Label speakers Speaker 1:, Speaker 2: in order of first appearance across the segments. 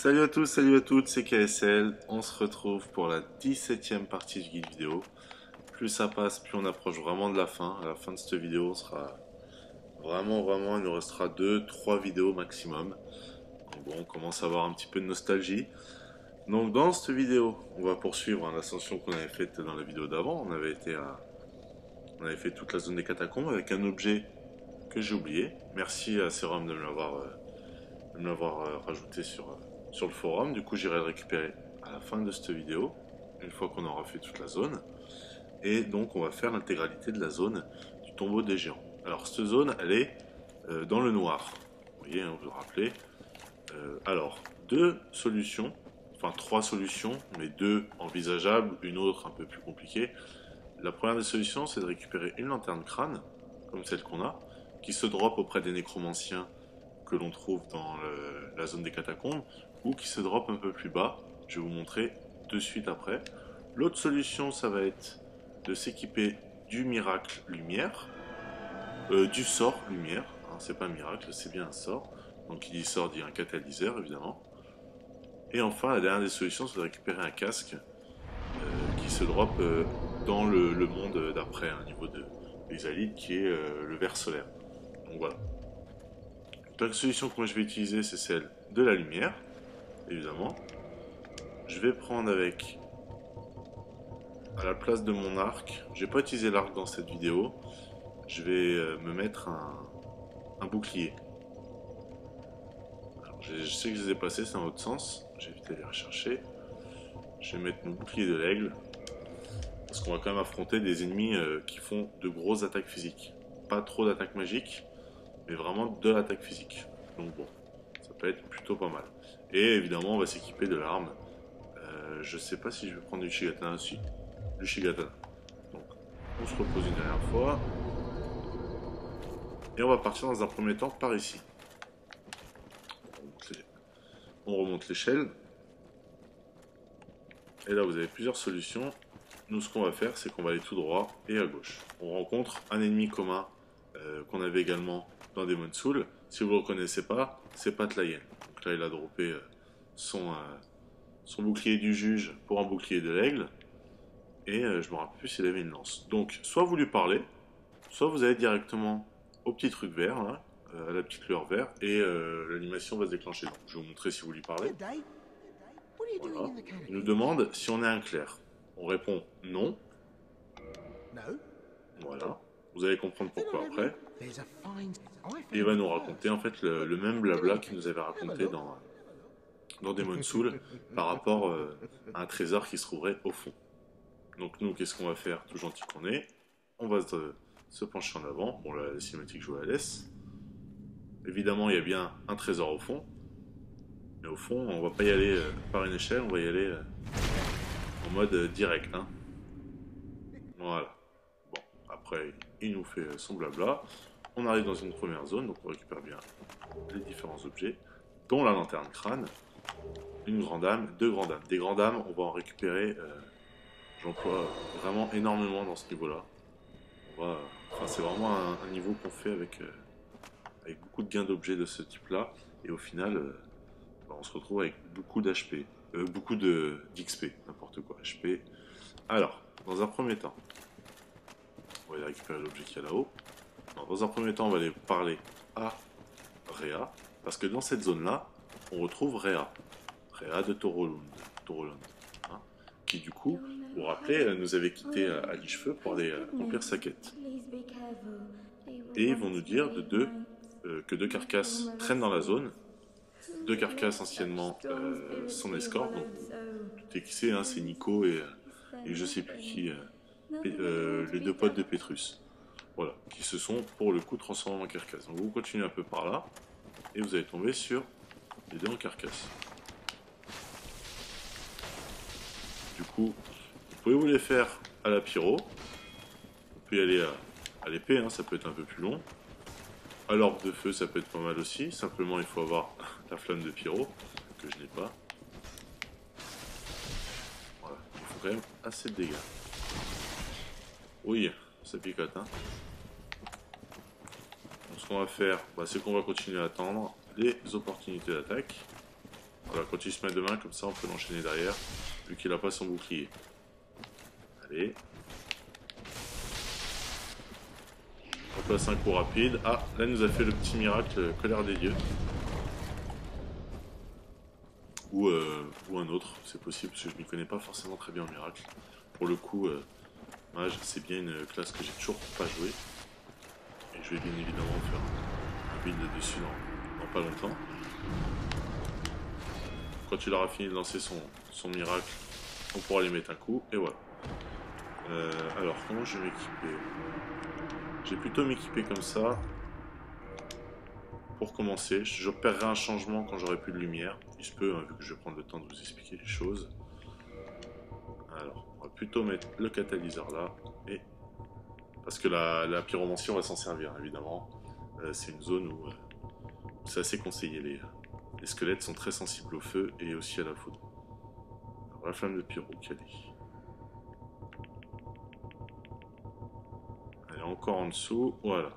Speaker 1: Salut à tous, salut à toutes, c'est KSL. On se retrouve pour la 17e partie du guide vidéo. Plus ça passe, plus on approche vraiment de la fin. À la fin de cette vidéo, on sera vraiment, il nous restera 2-3 vidéos maximum. Donc bon, on commence à avoir un petit peu de nostalgie. Donc dans cette vidéo, on va poursuivre l'ascension qu'on avait faite dans la vidéo d'avant. On avait fait toute la zone des catacombes avec un objet que j'ai oublié. Merci à Serum de me l'avoir rajouté sur le forum. Du coup, j'irai le récupérer à la fin de cette vidéo, une fois qu'on aura fait toute la zone. Et donc, on va faire l'intégralité de la zone du tombeau des géants. Alors, cette zone, elle est dans le noir. Vous voyez, vous vous rappelez. Alors, deux solutions, enfin trois solutions, mais deux envisageables, une autre un peu plus compliquée. La première des solutions, c'est de récupérer une lanterne crâne, comme celle qu'on a, qui se drop auprès des nécromanciens que l'on trouve dans la zone des catacombes, ou qui se drop un peu plus bas. Je vais vous montrer de suite après. L'autre solution, ça va être de s'équiper du miracle lumière, du sort lumière, hein, c'est pas un miracle, c'est bien un sort. Donc qui dit sort dit un catalyseur évidemment. Et enfin, la dernière des solutions, c'est de récupérer un casque qui se drop dans le monde d'après, un niveau de Exalite, qui est le ver solaire. Donc voilà. La solution que moi je vais utiliser, c'est celle de la lumière, évidemment. Je vais prendre avec, à la place de mon arc, je vais pas utiliser l'arc dans cette vidéo, je vais me mettre un bouclier. Alors, je sais que je les ai passés, c'est dans l'autre sens, j'ai vite aller les rechercher. Je vais mettre mon bouclier de l'aigle, parce qu'on va quand même affronter des ennemis qui font de grosses attaques physiques. Pas trop d'attaques magiques, mais vraiment de l'attaque physique. Donc bon, ça peut être plutôt pas mal. Et évidemment, on va s'équiper de l'arme. Je sais pas si je vais prendre du Shigatana aussi. Du Shigatana. Donc, on se repose une dernière fois. Et on va partir dans un premier temps par ici. On remonte l'échelle. Et là, vous avez plusieurs solutions. Nous, ce qu'on va faire, c'est qu'on va aller tout droit et à gauche. On rencontre un ennemi commun qu'on avait également dans Demon's Souls. Si vous ne le reconnaissez pas, c'est Patlayen. Donc là, il a droppé son bouclier du juge pour un bouclier de l'aigle. Et je me rappelle plus s'il avait une lance. Donc, soit vous lui parlez, soit vous allez directement au petit truc vert, là, à la petite lueur verte, et l'animation va se déclencher. Donc, je vais vous montrer si vous lui parlez. Voilà. Il nous demande si on est un clerc. On répond non. Voilà. Vous allez comprendre pourquoi après. Et il va nous raconter en fait le même blabla qu'il nous avait raconté dans Demon's Souls par rapport à un trésor qui se trouverait au fond. Donc nous, qu'est-ce qu'on va faire, tout gentil qu'on est? On va se pencher en avant. Bon, la cinématique, je vous la laisse. Évidemment, il y a bien un trésor au fond. Mais au fond, on va pas y aller par une échelle, on va y aller en mode direct. Hein. Voilà. Bon, après, il nous fait son blabla. On arrive dans une première zone, donc on récupère bien les différents objets, dont la lanterne crâne, une grande âme, deux grandes âmes. Des grandes âmes, on va en récupérer, j'emploie vraiment énormément dans ce niveau-là. Enfin, c'est vraiment un niveau qu'on fait avec beaucoup de gains d'objets de ce type-là, et au final, on se retrouve avec beaucoup d'HP, beaucoup d'XP, n'importe quoi, HP. Alors, dans un premier temps, on va aller récupérer l'objet qu'il y a là-haut. Dans un premier temps, on va aller parler à Rhea, parce que dans cette zone-là, on retrouve Rhea de Torolund, hein, qui du coup, vous vous rappelez, nous avait quitté à Lichefeu pour aller accomplir sa quête. Et ils vont nous dire que deux carcasses traînent dans la zone, deux carcasses anciennement son escorte, donc tout est qui c'est, hein, c'est Nico et je sais plus qui, les deux potes de Petrus. Voilà, qui se sont pour le coup transformés en carcasses. Donc vous continuez un peu par là, et vous allez tomber sur les deux en carcasse. Du coup, vous pouvez vous les faire à la pyro, vous pouvez y aller à l'épée, hein, ça peut être un peu plus long. À l'orbe de feu, ça peut être pas mal aussi, simplement il faut avoir la flamme de pyro, que je n'ai pas. Voilà, il faut quand même assez de dégâts. Oui, ça picote, hein. Donc ce qu'on va faire, c'est qu'on va continuer à attendre les opportunités d'attaque. Voilà, quand il se met de main comme ça, on peut l'enchaîner derrière, vu qu'il n'a pas son bouclier. Allez. On place un coup rapide. Ah, là, il nous a fait le petit miracle colère des dieux. Ou un autre, c'est possible, parce que je ne m'y connais pas forcément très bien en miracle. Pour le coup, mage, c'est bien une classe que j'ai toujours pas joué. Et je vais bien évidemment faire un build dessus dans pas longtemps. Quand il aura fini de lancer son miracle, on pourra lui mettre un coup, et voilà. Alors, comment je vais m'équiper? Je vais plutôt m'équiper comme ça. Pour commencer, j'opérerai un changement quand j'aurai plus de lumière. Il se peut, hein, vu que je vais prendre le temps de vous expliquer les choses. Alors, on va plutôt mettre le catalyseur là. Et... Parce que la pyromancie, on va s'en servir, évidemment. C'est une zone où c'est assez conseillé. Les squelettes sont très sensibles au feu et aussi à la foudre. Alors, la flamme de pyro, quelle est? Elle est encore en dessous, voilà.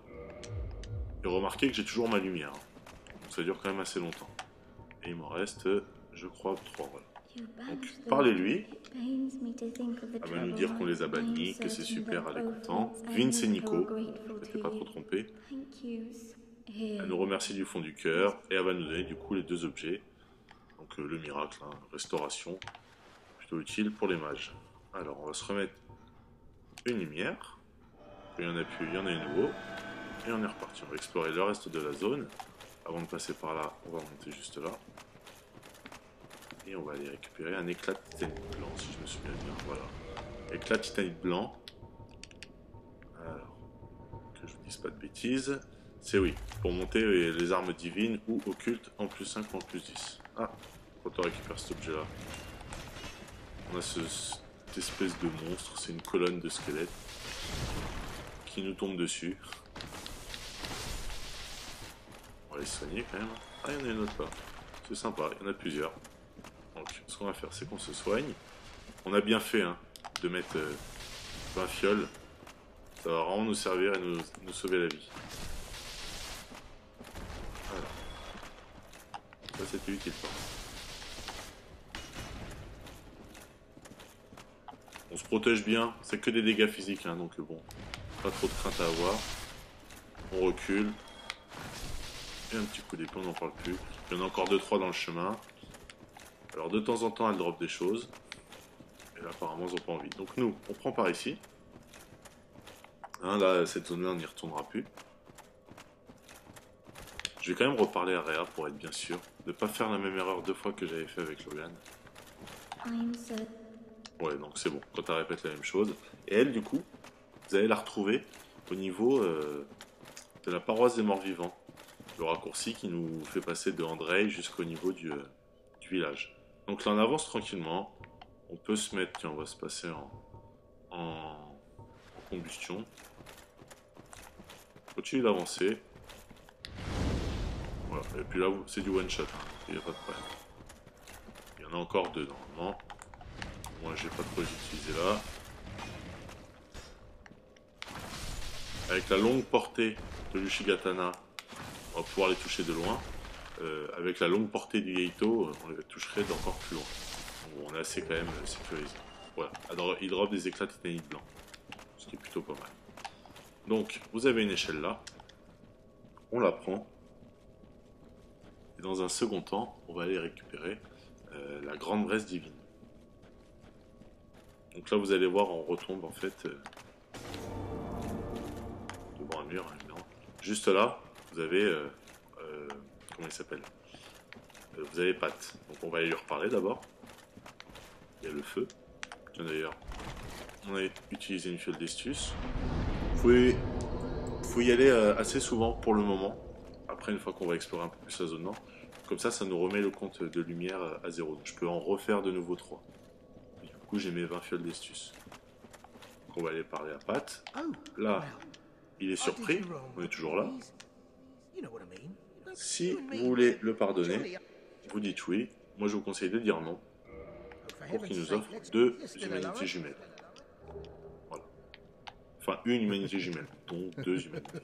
Speaker 1: Et remarquez que j'ai toujours ma lumière. Donc ça dure quand même assez longtemps. Et il m'en reste, je crois, 3, voilà. Donc, parlez-lui. Elle va nous dire qu'on les a bannis, que c'est super, elle est contente. Vince et Nico, je ne m'étais pas trop trompé. Elle nous remercie du fond du cœur et elle va nous donner du coup les 2 objets. Donc le miracle, hein, restauration, plutôt utile pour les mages. Alors on va se remettre une lumière. Il y en a plus, il y en a une nouveau. Et on est reparti. On va explorer le reste de la zone. Avant de passer par là, on va monter juste là. Et on va aller récupérer un éclat de titanite blanc, si je me souviens bien. Voilà. Éclat de titanite blanc. Alors, que je vous dise pas de bêtises. C'est oui, pour monter les armes divines ou occultes en plus 5 ou en plus 10. Ah, quand on récupère cet objet-là, on a cette espèce de monstre. C'est une colonne de squelettes qui nous tombe dessus. On va les soigner quand même. Ah, il y en a une autre là. C'est sympa, il y en a plusieurs. Donc, ce qu'on va faire, c'est qu'on se soigne. On a bien fait hein, de mettre 20 fioles. Ça va vraiment nous servir et nous sauver la vie. Voilà. Ça, c'était utile. On se protège bien. C'est que des dégâts physiques, hein, donc bon, pas trop de crainte à avoir. On recule. Et un petit coup d'épée, on n'en parle plus. Il y en a encore 2-3 dans le chemin. Alors de temps en temps, elle drop des choses. Et là, apparemment, ils n'ont pas envie. Donc nous, on prend par ici. Hein, là, cette zone-là, on n'y retournera plus. Je vais quand même reparler à Rhea pour être bien sûr. De ne pas faire la même erreur 2 fois que j'avais fait avec Logan. Ouais, donc c'est bon. Quand elle répète la même chose. Et elle, du coup, vous allez la retrouver au niveau de la paroisse des morts vivants. Le raccourci qui nous fait passer de Andrei jusqu'au niveau du village. Donc là on avance tranquillement. On peut se mettre, tiens on va se passer en combustion. Continue d'avancer. Voilà. Et puis là c'est du one shot, hein. Il n'y a pas de problème. Il y en a encore 2 normalement. Moi j'ai pas trop les utiliser là. Avec la longue portée de l'Ushigatana, on va pouvoir les toucher de loin. Avec la longue portée du Yaito, on les toucherait d'encore plus loin. Donc, on est assez quand même sécurisé. Voilà, alors, il drop des éclats titanite blanc, ce qui est plutôt pas mal. Donc, vous avez une échelle là, on la prend, et dans un second temps, on va aller récupérer la grande braise divine. Donc là, vous allez voir, on retombe en fait devant un mur, évidemment. Juste là, vous avez comment il s'appelle, vous avez Pat. Donc on va aller lui reparler d'abord. Il y a le feu. Tiens d'ailleurs, on a utilisé une fiole d'estus. Faut y aller assez souvent pour le moment. Après, une fois qu'on va explorer un peu plus la zone nord, comme ça nous remet le compte de lumière à 0. Donc je peux en refaire de nouveau 3. Et du coup, j'ai mes 20 fioles d'estus. Donc on va aller parler à Pat. Là, il est surpris. On est toujours là. Si vous voulez le pardonner, vous dites oui. Moi, je vous conseille de dire non. Pour qu'il nous offre 2 humanités jumelles. Voilà. Enfin, une humanité jumelle, donc 2 humanités.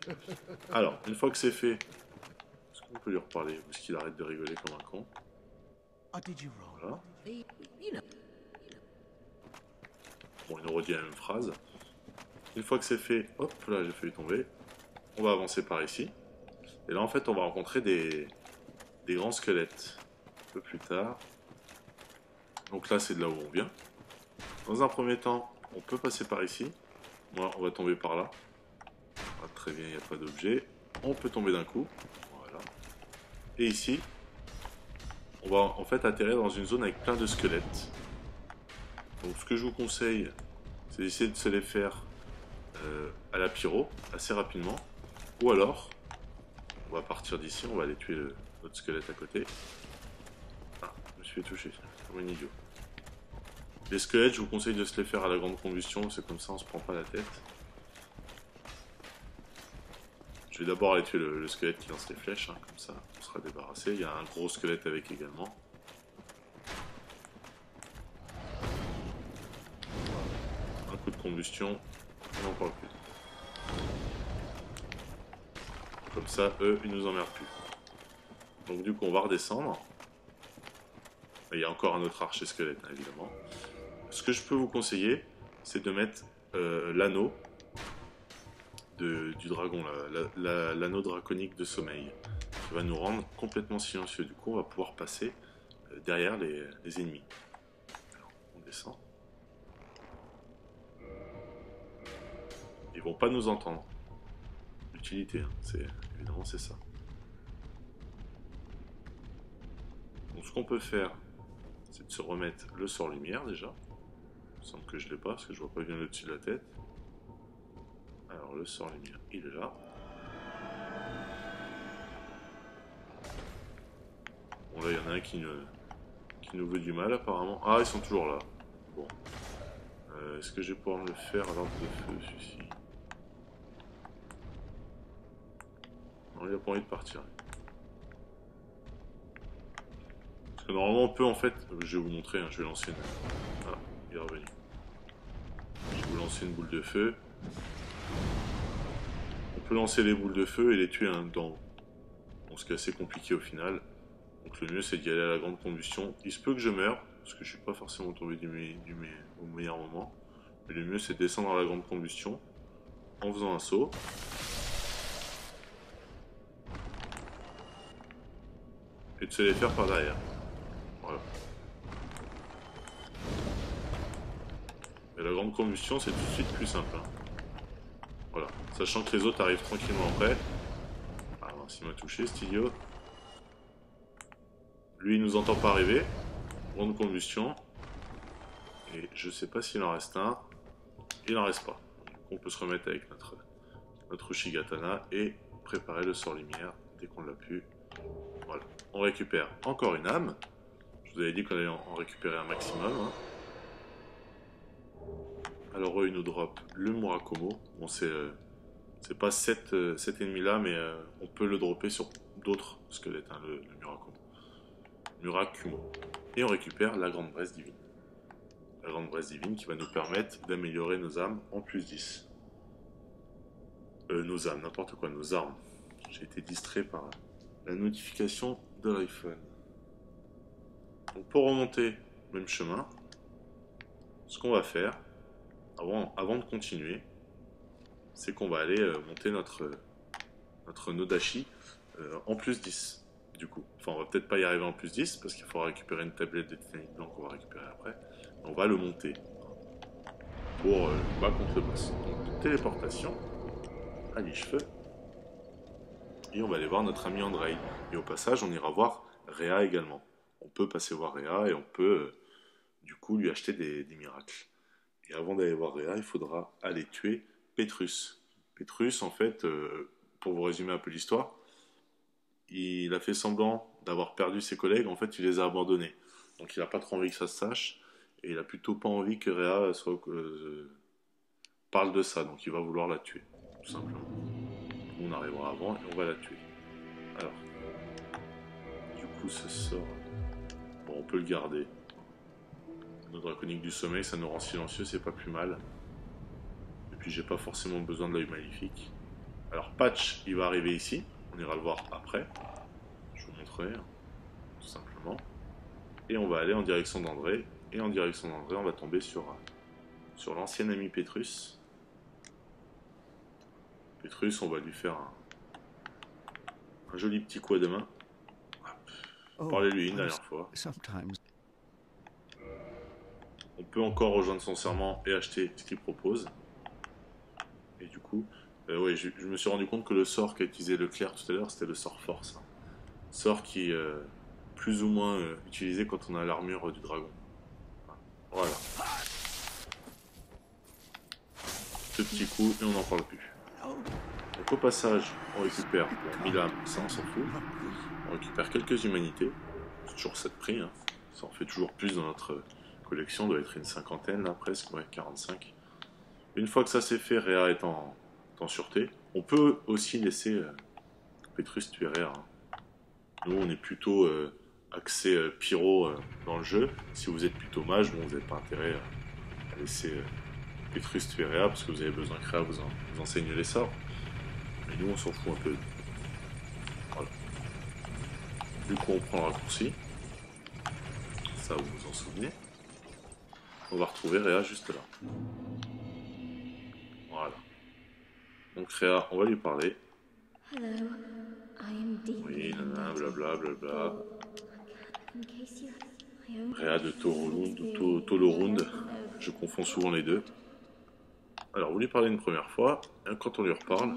Speaker 1: Alors, une fois que c'est fait, est-ce qu'on peut lui reparler ou est-ce qu'il arrête de rigoler comme un con? Voilà. Bon, il nous redit la même phrase. Une fois que c'est fait, hop, là j'ai failli tomber. On va avancer par ici. Et là en fait on va rencontrer des grands squelettes. Un peu plus tard. Donc là c'est de là où on vient. Dans un premier temps, on peut passer par ici. Moi, on va tomber par là. Ah, très bien, il n'y a pas d'objet. On peut tomber d'un coup. Voilà. Et ici, on va en fait atterrir dans une zone avec plein de squelettes. Donc ce que je vous conseille, c'est d'essayer de se les faire à la pyro, assez rapidement. Ou alors, on va partir d'ici, on va aller tuer notre squelette à côté. Ah, je me suis fait toucher, comme un idiot. Les squelettes, je vous conseille de se les faire à la grande combustion, c'est comme ça on se prend pas la tête. Je vais d'abord aller tuer le squelette qui lance les flèches, hein, comme ça on sera débarrassé. Il y a un gros squelette avec également. Un coup de combustion, on n'en parle plus. Comme ça, eux, ils nous emmerdent plus. Donc du coup, on va redescendre. Il y a encore un autre archer squelette, hein, évidemment. Ce que je peux vous conseiller, c'est de mettre l'anneau du dragon, l'anneau draconique de sommeil, qui va nous rendre complètement silencieux. Du coup, on va pouvoir passer derrière les ennemis. Alors, on descend. Ils vont pas nous entendre. L'utilité, hein, évidemment, c'est ça. Donc, ce qu'on peut faire, c'est de se remettre le sort lumière déjà. Il me semble que je l'ai pas parce que je vois pas bien le dessus de la tête. Alors le sort lumière, il est là. Bon là il y en a un qui nous veut du mal apparemment. Ah ils sont toujours là. Bon. Est-ce que je vais pouvoir me le faire à l'ordre de feu celui-ci? Non il a pas envie de partir. Parce que normalement on peut en fait, je vais vous montrer, hein, je vais lancer une... Ah, il est revenu. Je vais vous lancer une boule de feu. On peut lancer les boules de feu et les tuer un dedans. Bon, ce qui est assez compliqué au final. Donc le mieux c'est d'y aller à la grande combustion. Il se peut que je meure, parce que je suis pas forcément tombé au meilleur moment. Mais le mieux c'est de descendre à la grande combustion en faisant un saut. Et de se les faire par derrière. Voilà. Et la grande combustion c'est tout de suite plus simple. Hein. Voilà. Sachant que les autres arrivent tranquillement après. Ah mince, il m'a touché cet idiot. Lui il nous entend pas arriver. Grande combustion. Et je sais pas s'il en reste un. Il en reste pas. Donc on peut se remettre avec notre Shigatana et préparer le sort lumière dès qu'on l'a pu. Voilà. On récupère encore une âme. Je vous avais dit qu'on allait en récupérer un maximum. Hein. Alors eux, ils nous drop le Murakumo. Bon, c'est pas cet ennemi-là, mais on peut le dropper sur d'autres squelettes, hein, le Murakumo. Et on récupère la Grande Braise Divine. La Grande Braise Divine qui va nous permettre d'améliorer nos âmes en plus 10. Nos âmes, n'importe quoi, nos armes. J'ai été distrait par la notification de l'iPhone. Donc pour remonter, même chemin, ce qu'on va faire, avant de continuer, c'est qu'on va aller monter notre Nodashi en plus 10. Du coup, enfin on va peut-être pas y arriver en plus 10 parce qu'il faudra récupérer une tablette de Titanic blanc qu'on va récupérer après. On va le monter pour battre contre le boss. Donc téléportation à l'Ichefeu. Et on va aller voir notre ami Andrei. Et au passage, on ira voir Réa également. On peut passer voir Réa et on peut du coup lui acheter des miracles. Et avant d'aller voir Réa, il faudra aller tuer Petrus. Petrus, en fait, pour vous résumer un peu l'histoire, il a fait semblant d'avoir perdu ses collègues. En fait, il les a abandonnés. Donc il n'a pas trop envie que ça se sache. Et il a plutôt pas envie que Réa parle de ça. Donc il va vouloir la tuer, tout simplement. On arrivera avant et on va la tuer. Alors, du coup, ce sort, bon, on peut le garder. Notre draconique du sommeil, ça nous rend silencieux, c'est pas plus mal. Et puis, j'ai pas forcément besoin de l'œil maléfique. Alors, Patch, il va arriver ici. On ira le voir après. Je vous montrerai, tout simplement. Et on va aller en direction d'André. Et en direction d'André, on va tomber sur l'ancien ami Pétrus. Pétrus, on va lui faire un joli petit coup à deux mains. Parlez-lui une dernière fois. On peut encore rejoindre son serment et acheter ce qu'il propose. Et du coup, ouais, je me suis rendu compte que le sort qu'a utilisé Leclerc tout à l'heure, c'était le sort force. Hein. Sort qui est plus ou moins utilisé quand on a l'armure du dragon. Voilà. Ce petit coup, et on n'en parle plus. Donc au passage, on récupère 1000 âmes, ça on s'en fout. On récupère quelques humanités. C'est toujours 7 prix. Hein. Ça en fait toujours plus dans notre collection. On doit être une cinquantaine là, presque, ouais, 45. Une fois que ça c'est fait, Réa est en sûreté. On peut aussi laisser Pétrus tuer Réa. Hein. Nous on est plutôt axé pyro dans le jeu. Si vous êtes plutôt mage, bon, vous n'avez pas intérêt à laisser Pétrus tuer Réa parce que vous avez besoin que Réa vous enseigne les sorts. Mais nous on s'en fout un peu. Voilà. Du coup on prend le raccourci. Ça vous vous en souvenez. On va retrouver Réa juste là. Voilà. Donc Réa, on va lui parler. Oui, nanana, blabla, blabla. Réa de Tolorund, je confonds souvent les deux. Alors, vous lui parlez une première fois, et quand on lui reparle,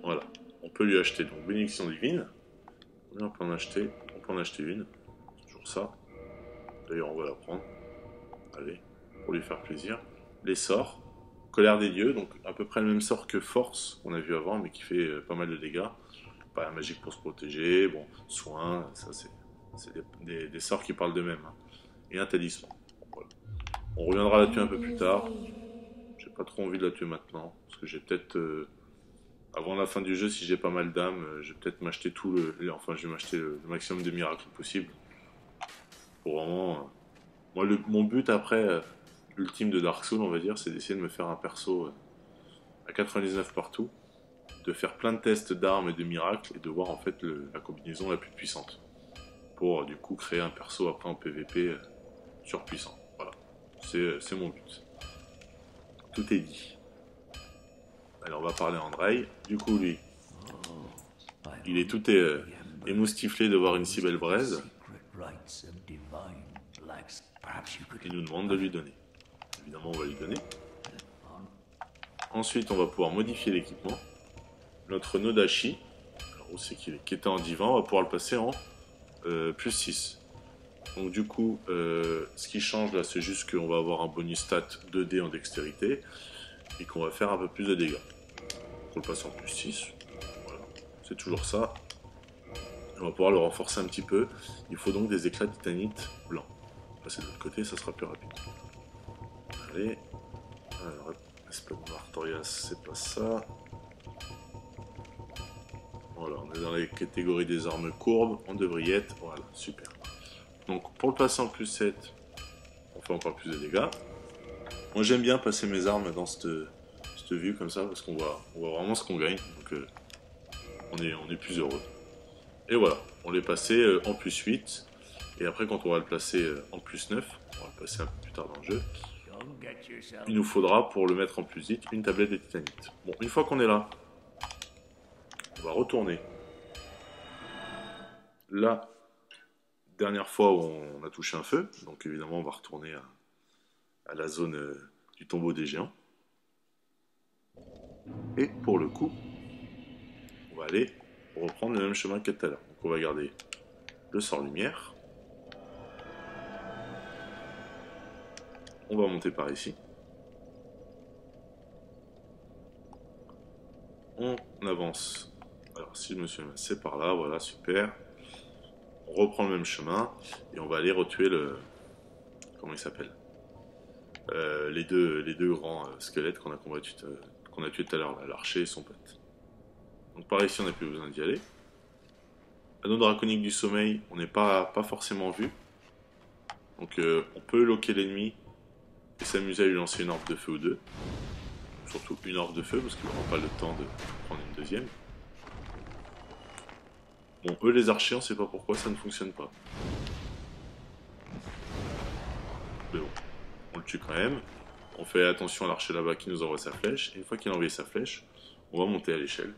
Speaker 1: voilà, on peut lui acheter donc bénédiction divine. On peut en acheter une, toujours ça. D'ailleurs, on va la prendre. Allez, pour lui faire plaisir. Les sorts. Colère des dieux, donc à peu près le même sort que Force qu'on a vu avant, mais qui fait pas mal de dégâts. Pas magique pour se protéger, bon, soin, ça c'est des sorts qui parlent d'eux-mêmes. Hein. Et un talisman. Voilà. On reviendra là-dessus un peu plus tard. J'ai pas trop envie de la tuer maintenant, parce que j'ai peut-être, avant la fin du jeu, si j'ai pas mal d'âmes, je vais peut-être m'acheter enfin je vais m'acheter le maximum de miracles possible. Pour vraiment... moi, mon but après... L'ultime de Dark Souls, on va dire, c'est d'essayer de me faire un perso à 99 partout, de faire plein de tests d'armes et de miracles, et de voir en fait la combinaison la plus puissante. Pour du coup créer un perso après en PVP surpuissant. Voilà. C'est mon but. Tout est dit. Alors on va parler à Andrei. Du coup lui, il est tout émoustiflé de voir une si belle braise. Il nous demande de lui donner. Évidemment, on va lui donner. Ensuite, on va pouvoir modifier l'équipement. Notre Nodashi, alors où c'est qui était en divan, on va pouvoir le passer en plus 6. Donc du coup, ce qui change là, c'est juste qu'on va avoir un bonus stat 2D en dextérité et qu'on va faire un peu plus de dégâts. On le passe en plus 6. Voilà. C'est toujours ça. On va pouvoir le renforcer un petit peu. Il faut donc des éclats de titanite blancs. Passer de l'autre côté, ça sera plus rapide. Allez, alors, Espen Martorias, c'est pas ça. Voilà, on est dans les catégories des armes courbes, en devrillette, voilà, super. Donc, pour le passer en plus 7, on fait encore plus de dégâts. Moi, j'aime bien passer mes armes dans cette vue comme ça, parce qu'on voit vraiment ce qu'on gagne, donc on est plus heureux. Et voilà, on l'est passé en plus 8, et après, quand on va le placer en plus 9, on va le passer un peu plus tard dans le jeu, il nous faudra, pour le mettre en plus 8, une tablette de titanite. Bon, une fois qu'on est là, on va retourner. Là, dernière fois où on a touché un feu, donc évidemment on va retourner à la zone du tombeau des géants. Et pour le coup, on va aller reprendre le même chemin que tout à l'heure. Donc on va garder le sort lumière. On va monter par ici. On avance. Alors si je me souviens, c'est par là, voilà, super. On reprend le même chemin et on va aller retuer le... Comment il s'appelle, les deux grands squelettes qu'on a tué tout à l'heure, l'archer et son pote. Donc par ici on n'a plus besoin d'y aller. Anneau draconique du sommeil, on n'est pas forcément vu. Donc on peut loquer l'ennemi et s'amuser à lui lancer une orbe de feu ou deux. Surtout une orbe de feu parce qu'il n'aura pas le temps de prendre une deuxième. Bon, eux les archers, on sait pas pourquoi ça ne fonctionne pas. Mais bon, on le tue quand même. On fait attention à l'archer là-bas qui nous envoie sa flèche. Et une fois qu'il a envoyé sa flèche, on va monter à l'échelle.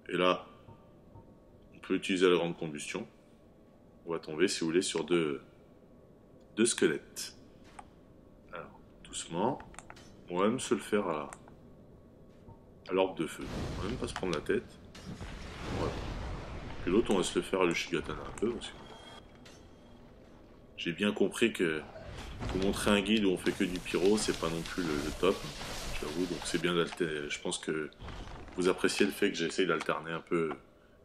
Speaker 1: Et là, on peut utiliser la grande combustion. On va tomber, si vous voulez, sur deux squelettes. Alors, doucement. On va même se le faire à l'orbe de feu. On va même pas se prendre la tête. Voilà. Puis l'autre, on va se le faire à l'Ushigatana un peu aussi. J'ai bien compris que vous montrer un guide où on fait que du pyro, c'est pas non plus le top. J'avoue, donc c'est bien d'alterner. Je pense que vous appréciez le fait que j'essaye d'alterner un peu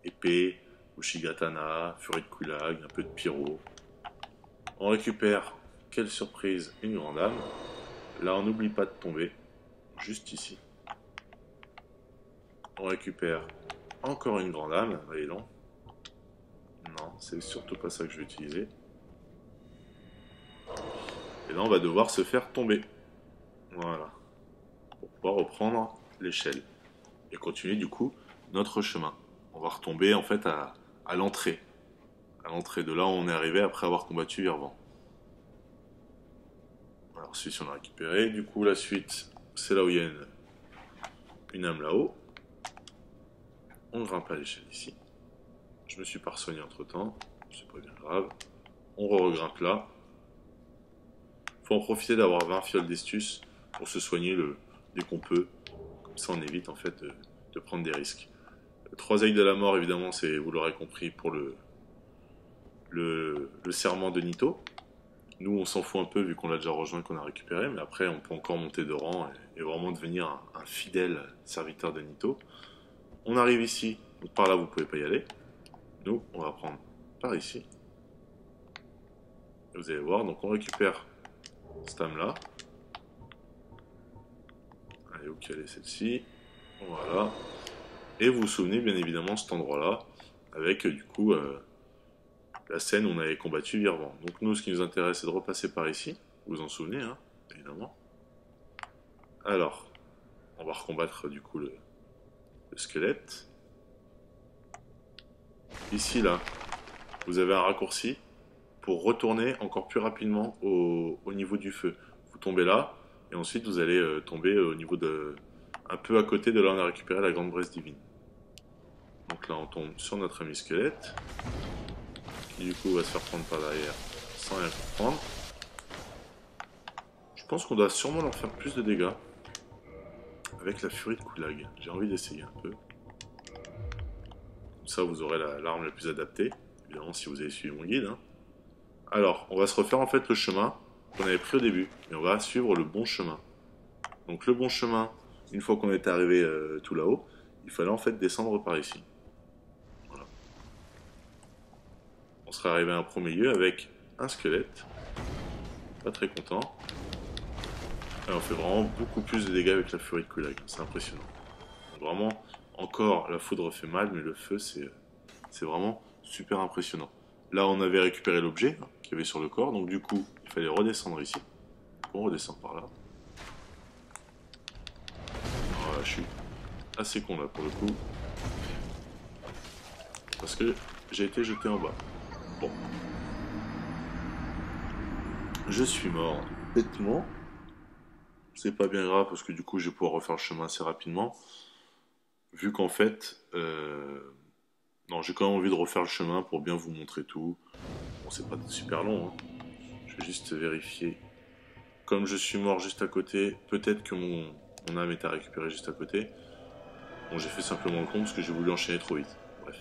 Speaker 1: épée, Ushigatana, furie de Kulag, un peu de pyro. On récupère, quelle surprise, une grande âme. Là, on n'oublie pas de tomber, juste ici. On récupère encore une grande âme, voyez donc. Non, c'est surtout pas ça que je vais utiliser. Et là, on va devoir se faire tomber. Voilà. Pour pouvoir reprendre l'échelle. Et continuer, du coup, notre chemin. On va retomber, en fait, à l'entrée. À l'entrée de là où on est arrivé après avoir combattu Virvant. Alors, celui-ci, on a récupéré. Du coup, la suite, c'est là où il y a une âme là-haut. On grimpe à l'échelle ici. Je me suis pas soigné entre temps. C'est pas bien grave. On regrimpe là. Faut en profiter d'avoir 20 fioles d'estus pour se soigner dès qu'on peut. Comme ça, on évite en fait de prendre des risques. 3 aigles de la mort, évidemment, c'est, vous l'aurez compris, pour le serment de Nito. Nous, on s'en fout un peu vu qu'on l'a déjà rejoint, qu'on a récupéré, mais après, on peut encore monter de rang et vraiment devenir un fidèle serviteur de Nito. On arrive ici, donc par là, vous pouvez pas y aller. Nous, on va prendre par ici. Et vous allez voir, donc on récupère cette âme-là. Allez, où qu'elle est celle-ci? Voilà. Et vous vous souvenez, bien évidemment, cet endroit-là, avec, du coup, la scène où on avait combattu Virvant. Donc nous, ce qui nous intéresse, c'est de repasser par ici. Vous vous en souvenez, hein, évidemment. Alors, on va recombattre, du coup, le squelette. Ici, là, vous avez un raccourci pour retourner encore plus rapidement au niveau du feu. Vous tombez là, et ensuite vous allez tomber au niveau un peu à côté de là où on a récupéré la grande braise divine. Donc là on tombe sur notre ami squelette, qui du coup va se faire prendre par derrière sans rien comprendre. Je pense qu'on doit sûrement leur faire plus de dégâts avec la furie de Kulag. J'ai envie d'essayer un peu. Comme ça vous aurez l'arme la plus adaptée, évidemment si vous avez suivi mon guide. Hein. Alors, on va se refaire en fait le chemin qu'on avait pris au début. Et on va suivre le bon chemin. Donc le bon chemin, une fois qu'on est arrivé tout là-haut, il fallait en fait descendre par ici. Voilà. On serait arrivé à un premier lieu avec un squelette. Pas très content. Et on fait vraiment beaucoup plus de dégâts avec la furie de Kulag. C'est impressionnant. Donc vraiment, encore, la foudre fait mal, mais le feu, c'est vraiment super impressionnant. Là, on avait récupéré l'objet qu'il y avait sur le corps, donc du coup, il fallait redescendre ici. On redescend par là. Voilà, je suis assez con là pour le coup. Parce que j'ai été jeté en bas. Bon. Je suis mort bêtement. C'est pas bien grave parce que du coup, je vais pouvoir refaire le chemin assez rapidement. Vu qu'en fait... Non, j'ai quand même envie de refaire le chemin pour bien vous montrer tout. Bon, c'est pas super long, hein. Je vais juste vérifier. Comme je suis mort juste à côté, peut-être que mon âme est à récupérer juste à côté. Bon, j'ai fait simplement le con parce que j'ai voulu enchaîner trop vite. Bref.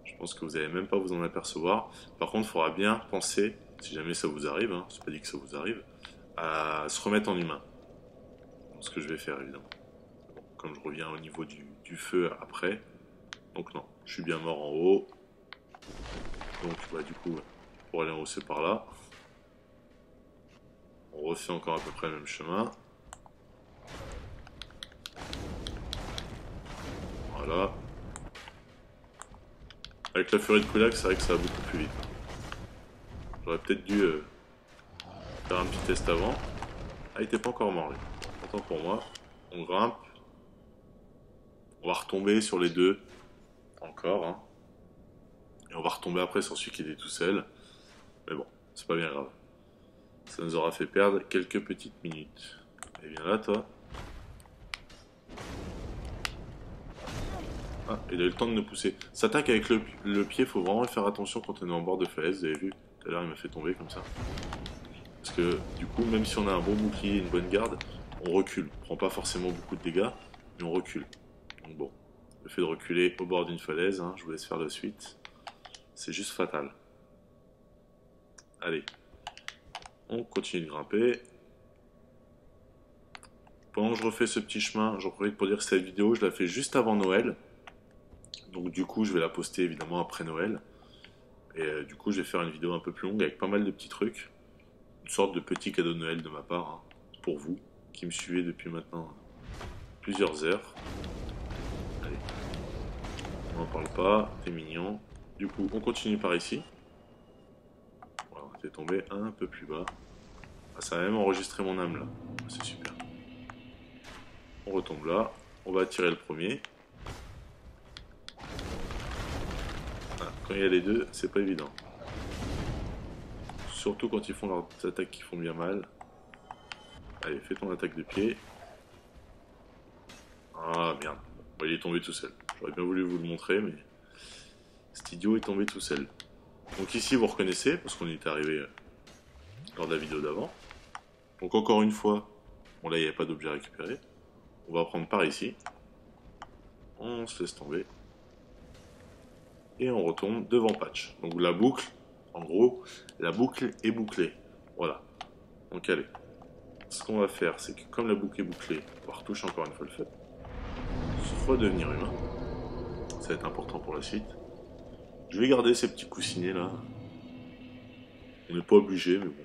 Speaker 1: Je pense que vous n'allez même pas vous en apercevoir. Par contre, il faudra bien penser, si jamais ça vous arrive, hein, c'est pas dit que ça vous arrive, à se remettre en humain. Ce que je vais faire, évidemment. Bon, comme je reviens au niveau du feu après. Donc non, je suis bien mort en haut. Donc bah, du coup, pour aller en haut, c'est par là. On refait encore à peu près le même chemin. Voilà. Avec la furie de Kulag, c'est vrai que ça va beaucoup plus vite. J'aurais peut-être dû faire un petit test avant. Ah, il était pas encore mort, lui. Autant pour moi. On grimpe. On va retomber sur les deux. Encore, hein. Et on va retomber après sur celui qui était tout seul. Mais bon, c'est pas bien grave. Ça nous aura fait perdre quelques petites minutes. Et viens là, toi. Ah, il a eu le temps de nous pousser. S'attaque avec le pied, faut vraiment faire attention quand on est en bord de falaise. Vous avez vu, tout à l'heure il m'a fait tomber comme ça. Parce que du coup, même si on a un bon bouclier, une bonne garde, on recule. On prend pas forcément beaucoup de dégâts, mais on recule. Donc bon, le fait de reculer au bord d'une falaise, hein, je vous laisse faire la suite, c'est juste fatal. Allez, on continue de grimper. Pendant que je refais ce petit chemin, j'en profite pour dire que cette vidéo, je la fais juste avant Noël. Donc du coup, je vais la poster évidemment après Noël. Et du coup, je vais faire une vidéo un peu plus longue avec pas mal de petits trucs. Une sorte de petit cadeau de Noël de ma part, hein, pour vous, qui me suivez depuis maintenant plusieurs heures. Allez, on n'en parle pas, t'es mignon. Du coup, on continue par ici. Voilà, t'es tombé un peu plus bas. Ah, ça a même enregistré mon âme là, c'est super. On retombe là, on va attirer le premier. Ah, quand il y a les deux, c'est pas évident. Surtout quand ils font leurs attaques qui font bien mal. Allez, fais ton attaque de pied. Ah merde, bon, il est tombé tout seul. J'aurais bien voulu vous le montrer, mais cet idiot est tombé tout seul. Donc ici, vous reconnaissez, parce qu'on y est arrivé lors de la vidéo d'avant. Donc encore une fois, bon là il n'y avait pas d'objet à récupérer. On va prendre par ici. On se laisse tomber. Et on retombe devant Patch. Donc la boucle, en gros, la boucle est bouclée. Voilà. Donc allez. Ce qu'on va faire, c'est que comme la boucle est bouclée, on va retoucher encore une fois le feu. Redevenir humain. Ça va être important pour la suite. Je vais garder ces petits coussinets là. On n'est pas obligé, mais bon.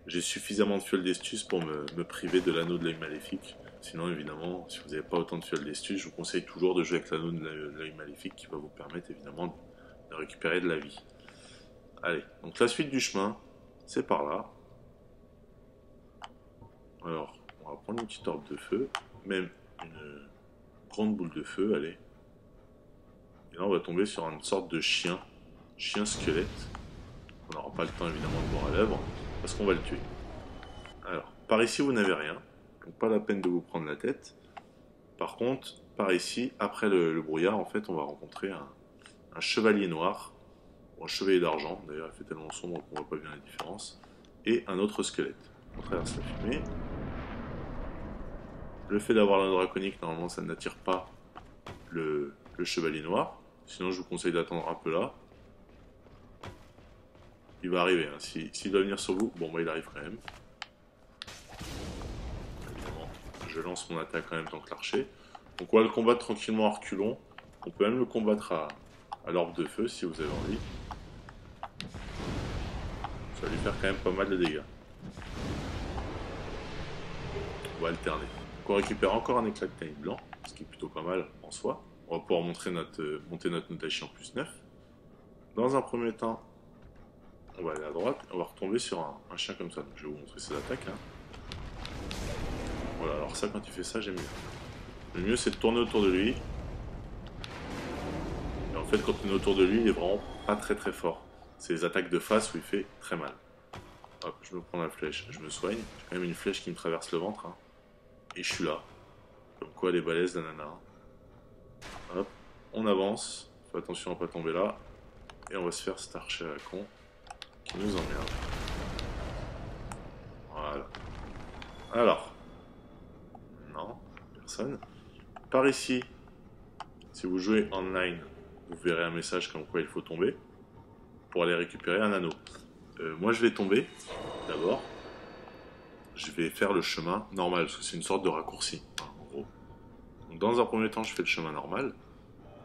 Speaker 1: J'ai suffisamment de fioles d'estus pour me priver de l'anneau de l'œil maléfique. Sinon, évidemment, si vous n'avez pas autant de fioles d'estus, je vous conseille toujours de jouer avec l'anneau de l'œil maléfique qui va vous permettre évidemment de récupérer de la vie. Allez, donc la suite du chemin, c'est par là. Alors, on va prendre une petite orbe de feu, même une grande boule de feu, allez. Et là, on va tomber sur une sorte de chien squelette. On n'aura pas le temps évidemment de boire à l'œuvre, parce qu'on va le tuer. Alors, par ici, vous n'avez rien. Donc pas la peine de vous prendre la tête. Par contre, par ici, après le brouillard, en fait, on va rencontrer un chevalier noir, ou un chevalier d'argent, d'ailleurs il fait tellement sombre qu'on voit pas bien la différence, et un autre squelette. On traverse la fumée. Le fait d'avoir l'anneau draconique, normalement, ça n'attire pas le chevalier noir. Sinon, je vous conseille d'attendre un peu là. Il va arriver, hein. S'il doit venir sur vous, bon, bah il arrive quand même. Je lance mon attaque en même temps que l'archer. Donc on va le combattre tranquillement à reculons. On peut même le combattre à l'orbe de feu si vous avez envie. Ça va lui faire quand même pas mal de dégâts. On va alterner. Donc on récupère encore un éclat de tannique blanc, ce qui est plutôt pas mal en soi. On va pouvoir monter notre notation en plus 9. Dans un premier temps, on va aller à droite et on va retomber sur un chien comme ça. Donc je vais vous montrer ses attaques. Hein. Voilà, alors ça quand il fait ça j'aime bien. Le mieux c'est de tourner autour de lui. Et en fait quand on est autour de lui il est vraiment pas très fort. C'est les attaques de face où il fait très mal. Hop, je me prends la flèche, je me soigne. J'ai quand même une flèche qui me traverse le ventre. Hein. Et je suis là. Comme quoi elle est balèze la nana. Hop, on avance. Fais attention à pas tomber là. Et on va se faire cet archer à la con qui nous emmerde. Voilà. Alors. Non, personne. Par ici, si vous jouez online, vous verrez un message comme quoi il faut tomber pour aller récupérer un anneau. Moi je vais tomber d'abord. Je vais faire le chemin normal, parce que c'est une sorte de raccourci, hein, en gros. Donc, dans un premier temps, je fais le chemin normal,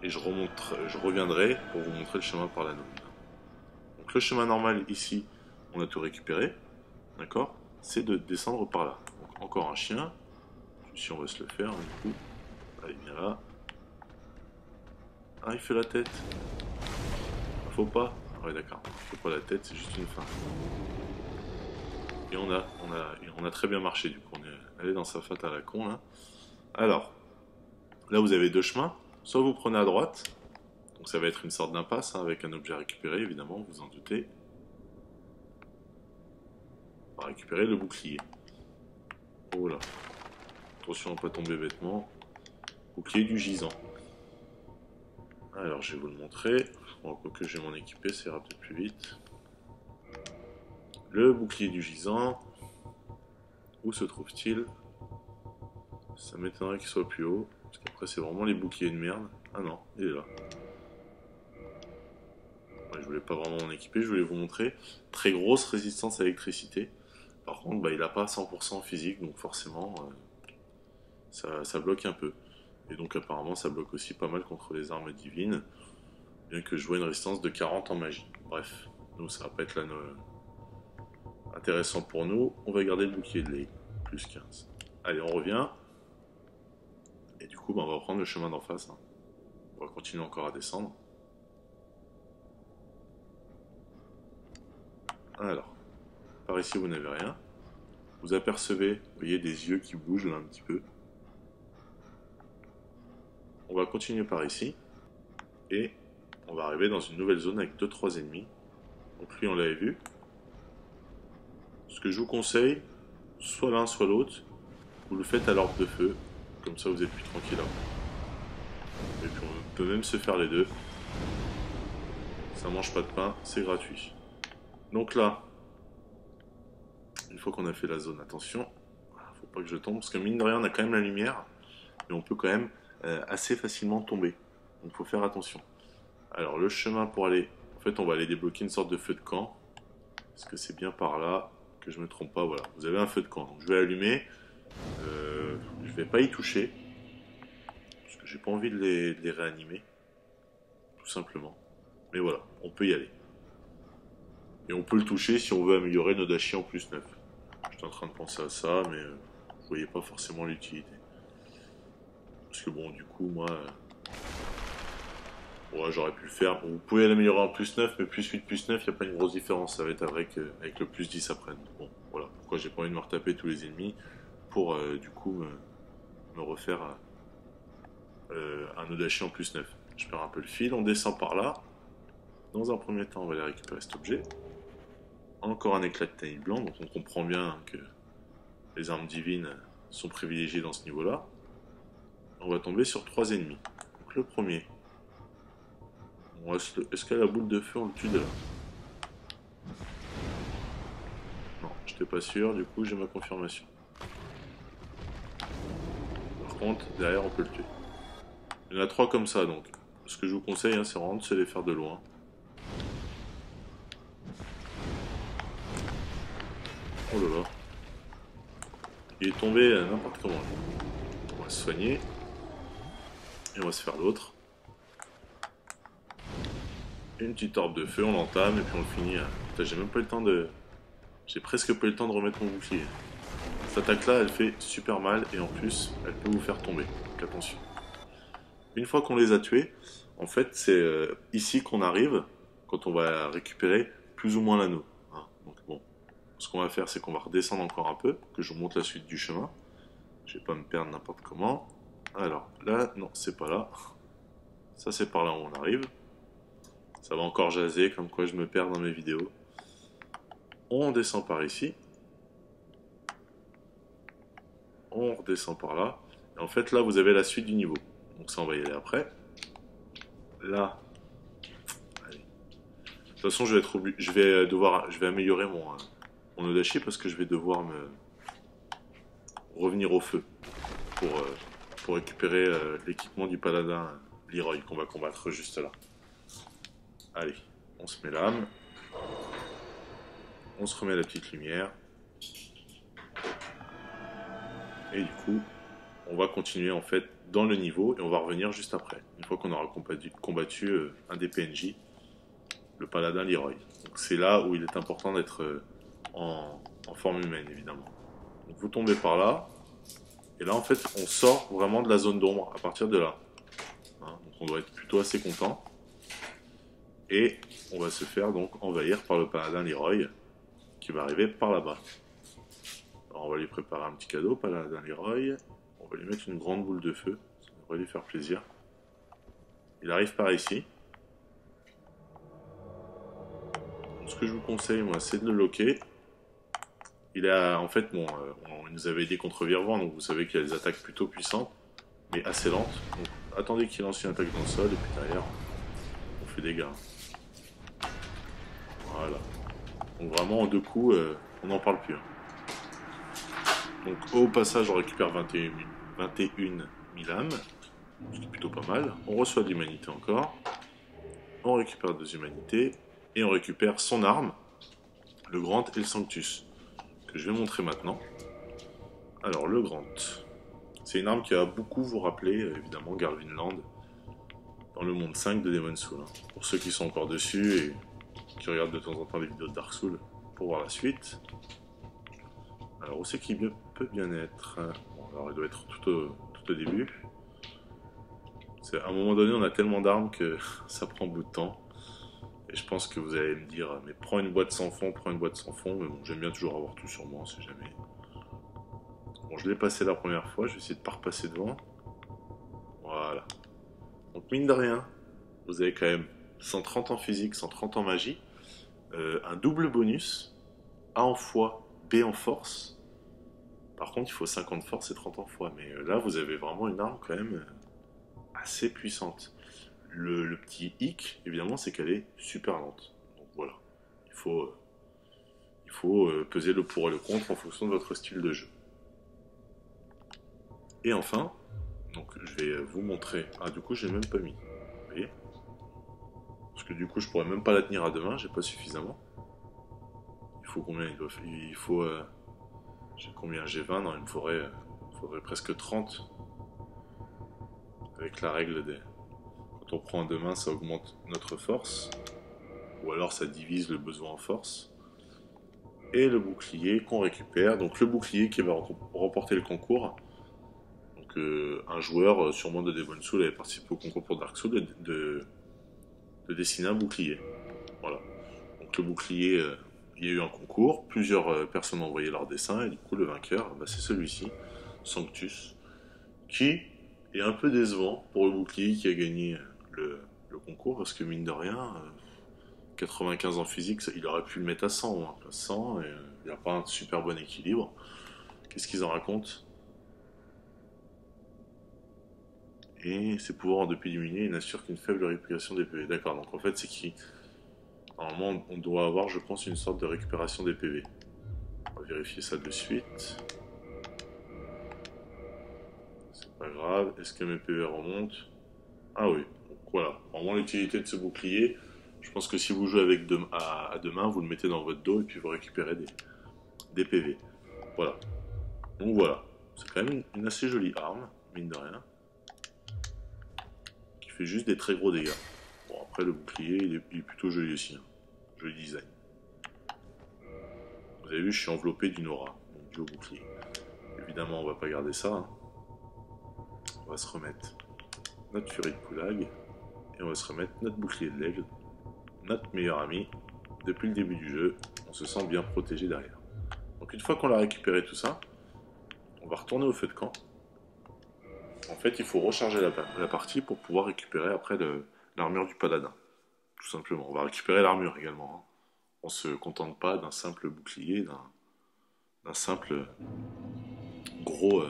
Speaker 1: et je reviendrai pour vous montrer le chemin par l'anneau. Donc le chemin normal ici, on a tout récupéré, d'accord? C'est de descendre par là. Donc encore un chien, si on veut se le faire, du coup. Allez, viens là. Ah, il fait la tête. Faut pas. Ah ouais, d'accord. Faut pas la tête, c'est juste une fin. Et on a très bien marché, du coup. On est allé dans sa fate à la con, là. Alors, là, vous avez deux chemins. Soit vous prenez à droite. Donc ça va être une sorte d'impasse, hein, avec un objet à récupérer, évidemment, vous en doutez. va récupérer le bouclier. Oh là. Attention à ne pas tomber bêtement. Bouclier du gisant. Alors je vais vous le montrer. Bon, quoique je vais m'en équiper, ça ira peut-être plus vite. Le bouclier du gisant. Où se trouve-t-il? Ça m'étonnerait qu'il soit plus haut. Parce qu'après c'est vraiment les boucliers de merde. Ah non, il est là. Ouais, je voulais pas vraiment m'en équiper, je voulais vous montrer. Très grosse résistance à l'électricité. Par contre, bah, il n'a pas 100% physique, donc forcément, ça bloque un peu. Et donc apparemment, ça bloque aussi pas mal contre les armes divines. Bien que je vois une résistance de 40 en magie. Bref, nous, ça va pas être là intéressant pour nous. On va garder le bouclier de lait, plus 15. Allez, on revient. Et du coup, bah, on va reprendre le chemin d'en face. Hein. On va continuer encore à descendre. Alors, par ici, vous n'avez rien. Vous apercevez, vous voyez, des yeux qui bougent là un petit peu. On va continuer par ici. Et on va arriver dans une nouvelle zone avec 2-3 ennemis. Donc lui, on l'avait vu. Ce que je vous conseille, soit l'un, soit l'autre, vous le faites à l'orbe de feu. Comme ça, vous êtes plus tranquille. Et puis on peut même se faire les deux. Ça mange pas de pain, c'est gratuit. Donc là, une fois qu'on a fait la zone, attention, faut pas que je tombe, parce que mine de rien, on a quand même la lumière, et on peut quand même assez facilement tomber. Donc faut faire attention. Alors le chemin pour aller, en fait on va aller débloquer une sorte de feu de camp, parce que c'est bien par là, que je me trompe pas, voilà. Vous avez un feu de camp, donc je vais allumer, je vais pas y toucher, parce que j'ai pas envie de les réanimer, tout simplement. Mais voilà, on peut y aller. Et on peut le toucher si on veut améliorer nos dashi en plus 9. J'étais en train de penser à ça, mais je voyais pas forcément l'utilité. Parce que bon, du coup, moi... ouais, j'aurais pu le faire. Vous pouvez l'améliorer en plus 9, mais plus 8, plus 9, il n'y a pas une grosse différence. Ça va être avec le plus 10 après. Bon, voilà. Pourquoi j'ai pas envie de me retaper tous les ennemis pour, du coup, me refaire un Odachi en plus 9. Je perds un peu le fil, on descend par là. Dans un premier temps, on va aller récupérer cet objet. Encore un éclat de taille blanc, donc on comprend bien que les armes divines sont privilégiées dans ce niveau-là. On va tomber sur 3 ennemis. Donc le premier. Est-ce qu'à la boule de feu, on le tue de là? Non, j'étais pas sûr, du coup j'ai ma confirmation. Par contre, derrière on peut le tuer. Il y en a 3 comme ça, donc ce que je vous conseille, hein, c'est vraiment de se les faire de loin. Oh là là. Il est tombé n'importe comment. On va se soigner. Et on va se faire l'autre. Une petite orbe de feu, on l'entame et puis on le finit. Putain, j'ai même pas eu le temps de... J'ai presque pas eu le temps de remettre mon bouclier. Cette attaque-là, elle fait super mal et en plus, elle peut vous faire tomber. Donc attention. Une fois qu'on les a tués, en fait, c'est ici qu'on arrive, quand on va récupérer plus ou moins l'anneau. Hein. Donc bon, ce qu'on va faire, c'est qu'on va redescendre encore un peu, que je vous montre la suite du chemin. Je vais pas me perdre n'importe comment. Alors, là, non, c'est pas là. Ça, c'est par là où on arrive. Ça va encore jaser, comme quoi je me perds dans mes vidéos. On descend par ici. On redescend par là. Et en fait, là, vous avez la suite du niveau. Donc ça, on va y aller après. Là. Allez. De toute façon, je vais améliorer mon Odachi parce que je vais devoir me revenir au feu pour récupérer l'équipement du paladin Leroy qu'on va combattre juste là. Allez, on se met l'âme. On se remet la petite lumière. Et du coup, on va continuer en fait dans le niveau et on va revenir juste après. Une fois qu'on aura combattu un des PNJ, le paladin Leroy. Donc c'est là où il est important d'être en forme humaine évidemment. Donc vous tombez par là. Et là en fait on sort vraiment de la zone d'ombre à partir de là. Hein, donc on doit être plutôt assez content. Et on va se faire donc envahir par le paladin Leroy qui va arriver par là-bas. Alors on va lui préparer un petit cadeau, paladin Leroy. On va lui mettre une grande boule de feu, ça devrait lui faire plaisir. Il arrive par ici. Donc, ce que je vous conseille moi c'est de le loquer. Il a, en fait, bon, il nous avait aidé contre Virvant, donc vous savez qu'il a des attaques plutôt puissantes, mais assez lentes. Donc attendez qu'il lance une attaque dans le sol, et puis derrière, on fait des dégâts. Voilà. Donc vraiment, en deux coups, on n'en parle plus. Donc au passage, on récupère 21 000 âmes, ce qui est plutôt pas mal. On reçoit de l'humanité encore. On récupère deux humanités, et on récupère son arme, le Grand et le Sanctus, que je vais montrer maintenant. Alors, le Grand. C'est une arme qui va beaucoup vous rappeler, évidemment, Garvinland, dans le monde 5 de Demon's Souls. Hein. Pour ceux qui sont encore dessus et qui regardent de temps en temps les vidéos de Dark Souls, pour voir la suite. Alors, où c'est qu'il peut bien être? Bon, alors, il doit être tout au début. À un moment donné, on a tellement d'armes que ça prend beaucoup de temps. Et je pense que vous allez me dire, mais prends une boîte sans fond, prends une boîte sans fond. Mais bon, j'aime bien toujours avoir tout sur moi, on sait jamais. Bon, je l'ai passé la première fois, je vais essayer de ne pas repasser devant. Voilà. Donc mine de rien, vous avez quand même 130 en physique, 130 en magie. Un double bonus, A en foi, B en force. Par contre, il faut 50 force et 30 en foi. Mais là, vous avez vraiment une arme quand même assez puissante. Le petit hic, évidemment, c'est qu'elle est super lente. Donc voilà, il faut peser le pour et le contre en fonction de votre style de jeu. Et enfin, donc je vais vous montrer. Ah, du coup, j'ai même pas mis. Vous voyez? Parce que du coup, je pourrais même pas la tenir à deux mains, j'ai pas suffisamment. Il faut combien? Il faut. J'ai combien? J'ai 20, non, il me faudrait presque 30. Avec la règle des. Quand on prend à deux mains, ça augmente notre force. Ou alors ça divise le besoin en force. Et le bouclier qu'on récupère. Donc le bouclier qui va remporter le concours. Donc un joueur, sûrement de Demon's Souls, avait participé au concours pour Dark Souls de dessiner un bouclier. Voilà. Donc le bouclier, il y a eu un concours, plusieurs personnes ont envoyé leur dessin, et du coup le vainqueur, bah, c'est celui-ci, Sanctus, qui est un peu décevant pour le bouclier qui a gagné le concours, parce que mine de rien, 95 en physique, il aurait pu le mettre à 100, hein. 100, et il n'y a pas un super bon équilibre. Qu'est-ce qu'ils en racontent? Et ses pouvoirs en 2 diminués, il n'assure qu'une faible récupération des PV. D'accord, donc en fait c'est qui? Normalement on doit avoir, je pense, une sorte de récupération des PV. On va vérifier ça de suite. C'est pas grave, est-ce que mes PV remontent? Ah oui, donc voilà. Vraiment l'utilité de ce bouclier, je pense que si vous jouez avec à deux mains, vous le mettez dans votre dos et puis vous récupérez des PV. Voilà. Donc voilà, c'est quand même une assez jolie arme, mine de rien. Fait juste des très gros dégâts. Bon, après le bouclier il est plutôt joli aussi, hein. Joli design. Vous avez vu, je suis enveloppé d'une aura, donc dû au bouclier. Évidemment on va pas garder ça, hein. On va se remettre notre furie de Kulag et on va se remettre notre bouclier de l'aigle, notre meilleur ami. Depuis le début du jeu, on se sent bien protégé derrière. Donc une fois qu'on a récupéré tout ça, on va retourner au feu de camp. En fait, il faut recharger la partie pour pouvoir récupérer après l'armure du paladin. Tout simplement. On va récupérer l'armure également, hein. On se contente pas d'un simple bouclier, d'un simple gros...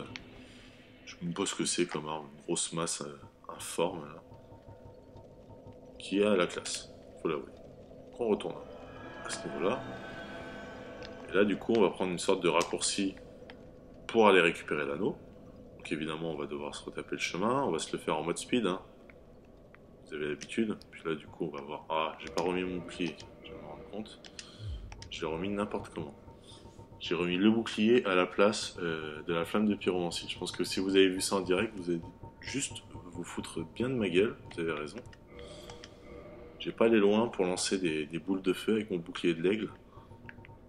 Speaker 1: je ne sais pas ce que c'est comme arme, une grosse masse informe, là, qui a la classe, faut l'avouer. Donc on retourne à ce niveau-là. Et là, du coup, on va prendre une sorte de raccourci pour aller récupérer l'anneau. Donc évidemment, on va devoir se retaper le chemin, on va se le faire en mode speed, hein. Vous avez l'habitude. Puis là, du coup, on va voir... Ah, j'ai pas remis mon bouclier, je vais me rendre compte. Je l'ai remis n'importe comment. J'ai remis le bouclier à la place de la flamme de pyromancie. Je pense que si vous avez vu ça en direct, vous allez juste vous foutre bien de ma gueule. Vous avez raison. J'ai pas allé loin pour lancer des boules de feu avec mon bouclier de l'aigle.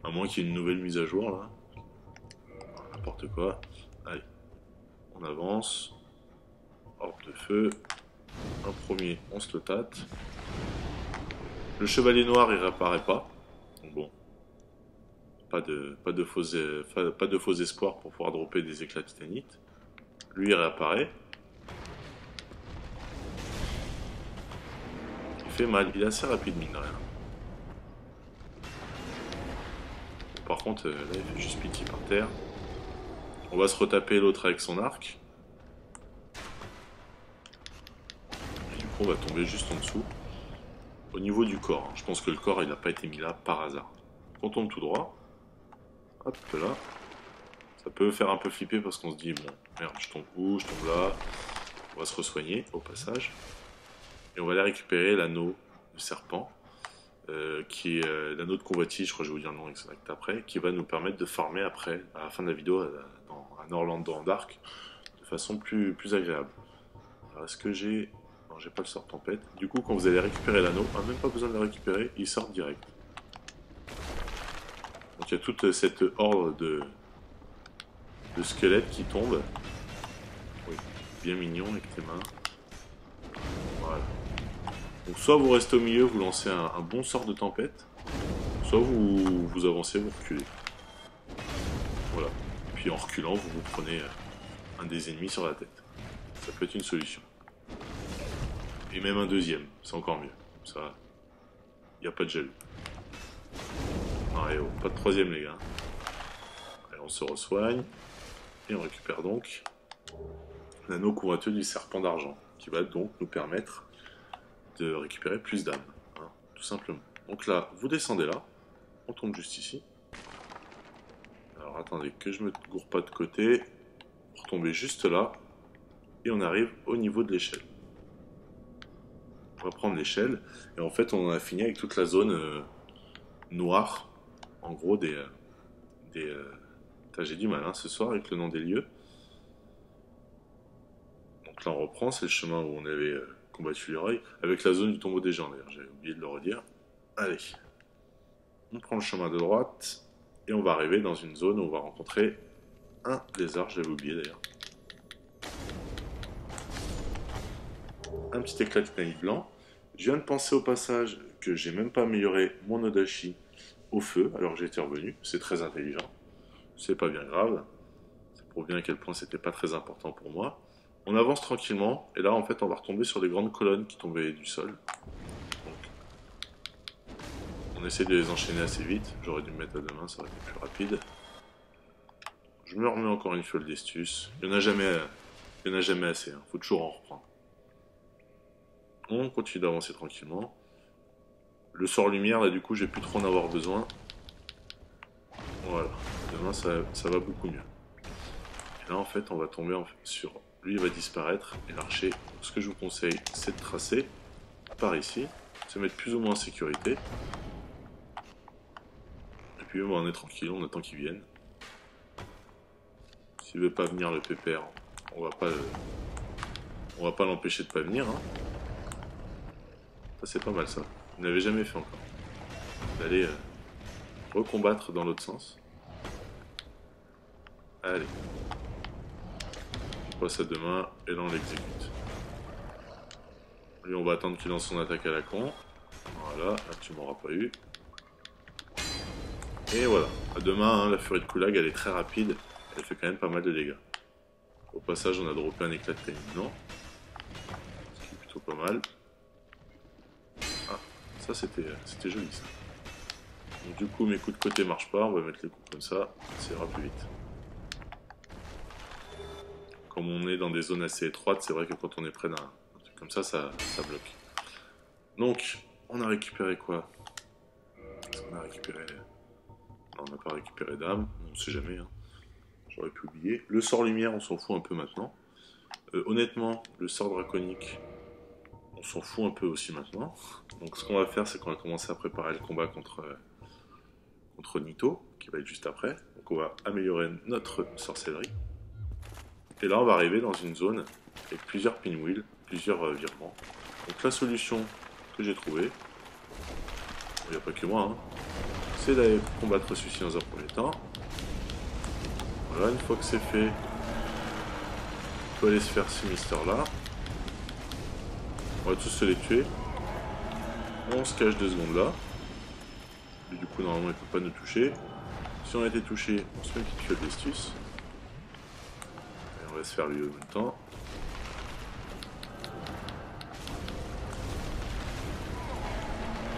Speaker 1: À moins qu'il y ait une nouvelle mise à jour, là. N'importe quoi. Allez. On avance. Orbe de feu. Un premier, on se le tâte. Le chevalier noir, il réapparaît pas. Donc bon. Pas de faux espoirs pour pouvoir dropper des éclats titanites. Lui, il réapparaît. Il fait mal. Il est assez rapide, mine de rien. Par contre, là, il fait juste pitié par terre. On va se retaper l'autre avec son arc. Et du coup, on va tomber juste en dessous. Au niveau du corps, hein. Je pense que le corps, il n'a pas été mis là par hasard. On tombe tout droit. Hop là. Ça peut faire un peu flipper parce qu'on se dit, bon, merde, je tombe où? Je tombe là. On va se re-soigner au passage. Et on va aller récupérer l'anneau du serpent. Qui est l'anneau de convoitise, je crois que je vais vous dire le nom exact après, qui va nous permettre de farmer après, à la fin de la vidéo, dans un Orlando Dark, de façon plus agréable. Alors est-ce que j'ai... Non, j'ai pas le sort tempête. Du coup, quand vous allez récupérer l'anneau, on n'a même pas besoin de le récupérer, il sort direct. Donc il y a toute cette horde de squelettes qui tombent. Oui, bien mignon avec tes mains. Voilà. Donc soit vous restez au milieu, vous lancez un bon sort de tempête, soit vous avancez, vous reculez. Voilà. Et puis en reculant, vous prenez un des ennemis sur la tête. Ça peut être une solution. Et même un deuxième, c'est encore mieux. Comme ça, il n'y a pas de jaloux. Allez, pas de troisième les gars. Allez, on se resoigne. Et on récupère donc l'anneau convoiteux du serpent d'argent, qui va donc nous permettre de récupérer plus d'âmes, hein, tout simplement. Donc là, vous descendez là, on tombe juste ici. Alors attendez, que je me gourre pas de côté, vous retombez juste là, et on arrive au niveau de l'échelle. On va prendre l'échelle, et en fait on en a fini avec toute la zone noire, en gros j'ai du mal hein, ce soir avec le nom des lieux. Donc là on reprend, c'est le chemin où on avait combattu les Roy, avec la zone du tombeau des gens d'ailleurs, j'avais oublié de le redire. Allez, on prend le chemin de droite, et on va arriver dans une zone où on va rencontrer un lézard, j'avais oublié d'ailleurs. Un petit éclat de canaille blanc. Je viens de penser au passage que j'ai même pas amélioré mon Odachi au feu, alors que j'étais revenu, c'est très intelligent. C'est pas bien grave, ça prouve bien à quel point c'était pas très important pour moi. On avance tranquillement, et là en fait on va retomber sur des grandes colonnes qui tombaient du sol. Donc, on essaie de les enchaîner assez vite, j'aurais dû me mettre à deux mains, ça aurait été plus rapide. Je me remets encore une fiole d'estus, il n'y en a jamais assez, hein. Faut toujours en reprendre. On continue d'avancer tranquillement. Le sort lumière, là du coup j'ai plus trop en avoir besoin. Voilà, demain ça va beaucoup mieux. Et là en fait on va tomber sur... Lui il va disparaître, et l'archer, ce que je vous conseille c'est de tracer par ici, se mettre plus ou moins en sécurité. Et puis on est tranquille, on attend qu'il vienne. S'il veut pas venir le pépère, on va pas l'empêcher de pas venir. Hein. Ça c'est pas mal ça, vous n'avez jamais fait encore. D'aller recombattre dans l'autre sens. Allez. On passe à deux mains et là on l'exécute. Lui on va attendre qu'il lance son attaque à la con. Voilà, là tu m'auras pas eu. Et voilà, à deux mains, hein, la furie de Kulag elle est très rapide, elle fait quand même pas mal de dégâts. Au passage on a droppé un éclat de pénitent, ce qui est plutôt pas mal. Ah, ça c'était joli ça. Donc du coup mes coups de côté marchent pas, on va mettre les coups comme ça ira plus vite. Comme on est dans des zones assez étroites, c'est vrai que quand on est près d'un truc comme ça bloque. Donc, on a récupéré quoi? Est-ce qu'on a récupéré... Non, on n'a pas récupéré d'âme, on sait jamais. Hein. J'aurais pu oublier. Le sort lumière, on s'en fout un peu maintenant. Honnêtement, le sort draconique, on s'en fout un peu aussi maintenant. Donc ce qu'on va faire, c'est qu'on va commencer à préparer le combat contre Nito, qui va être juste après. Donc on va améliorer notre sorcellerie. Et là, on va arriver dans une zone avec plusieurs pinwheels, plusieurs virements. Donc la solution que j'ai trouvée, il n'y a pas que moi, hein, c'est d'aller combattre celui-ci dans un premier temps. Voilà, une fois que c'est fait, on peut aller se faire ce mister-là. On va tous se les tuer. On se cache 2 secondes là. Et du coup, normalement, il ne peut pas nous toucher. Si on a été touché, on se met une petite fiole d'estus. On va se faire lui en même temps.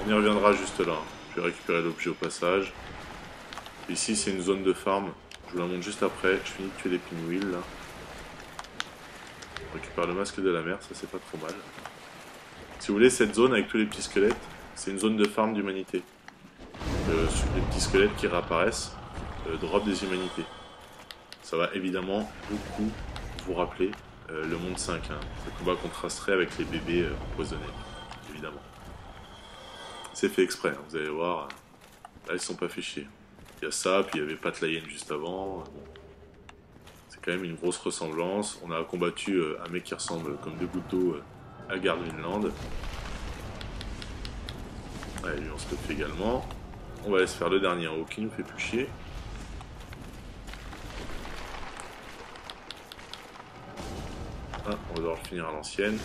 Speaker 1: On y reviendra juste là. Je vais récupérer l'objet au passage. Ici, c'est une zone de farm. Je vous la montre juste après. Je finis de tuer les pinwheels là. On récupère le masque de la mer, ça c'est pas trop mal. Si vous voulez, cette zone avec tous les petits squelettes, c'est une zone de farm d'humanité. Les petits squelettes qui réapparaissent drop des humanités. Ça va évidemment beaucoup vous rappeler le monde 5, hein, le combat contrasterait avec les bébés empoisonnés, évidemment. C'est fait exprès, hein, vous allez voir, là ils se sont pas fait chier. Il y a ça, puis il y avait Pat Lyon juste avant. Bon. C'est quand même une grosse ressemblance. On a combattu un mec qui ressemble comme deux gouttes d'eau à Garde Vinland. Ouais, lui on se le fait également. On va aller se faire le dernier en haut qui nous fait plus chier. Ah, on va devoir le finir à l'ancienne.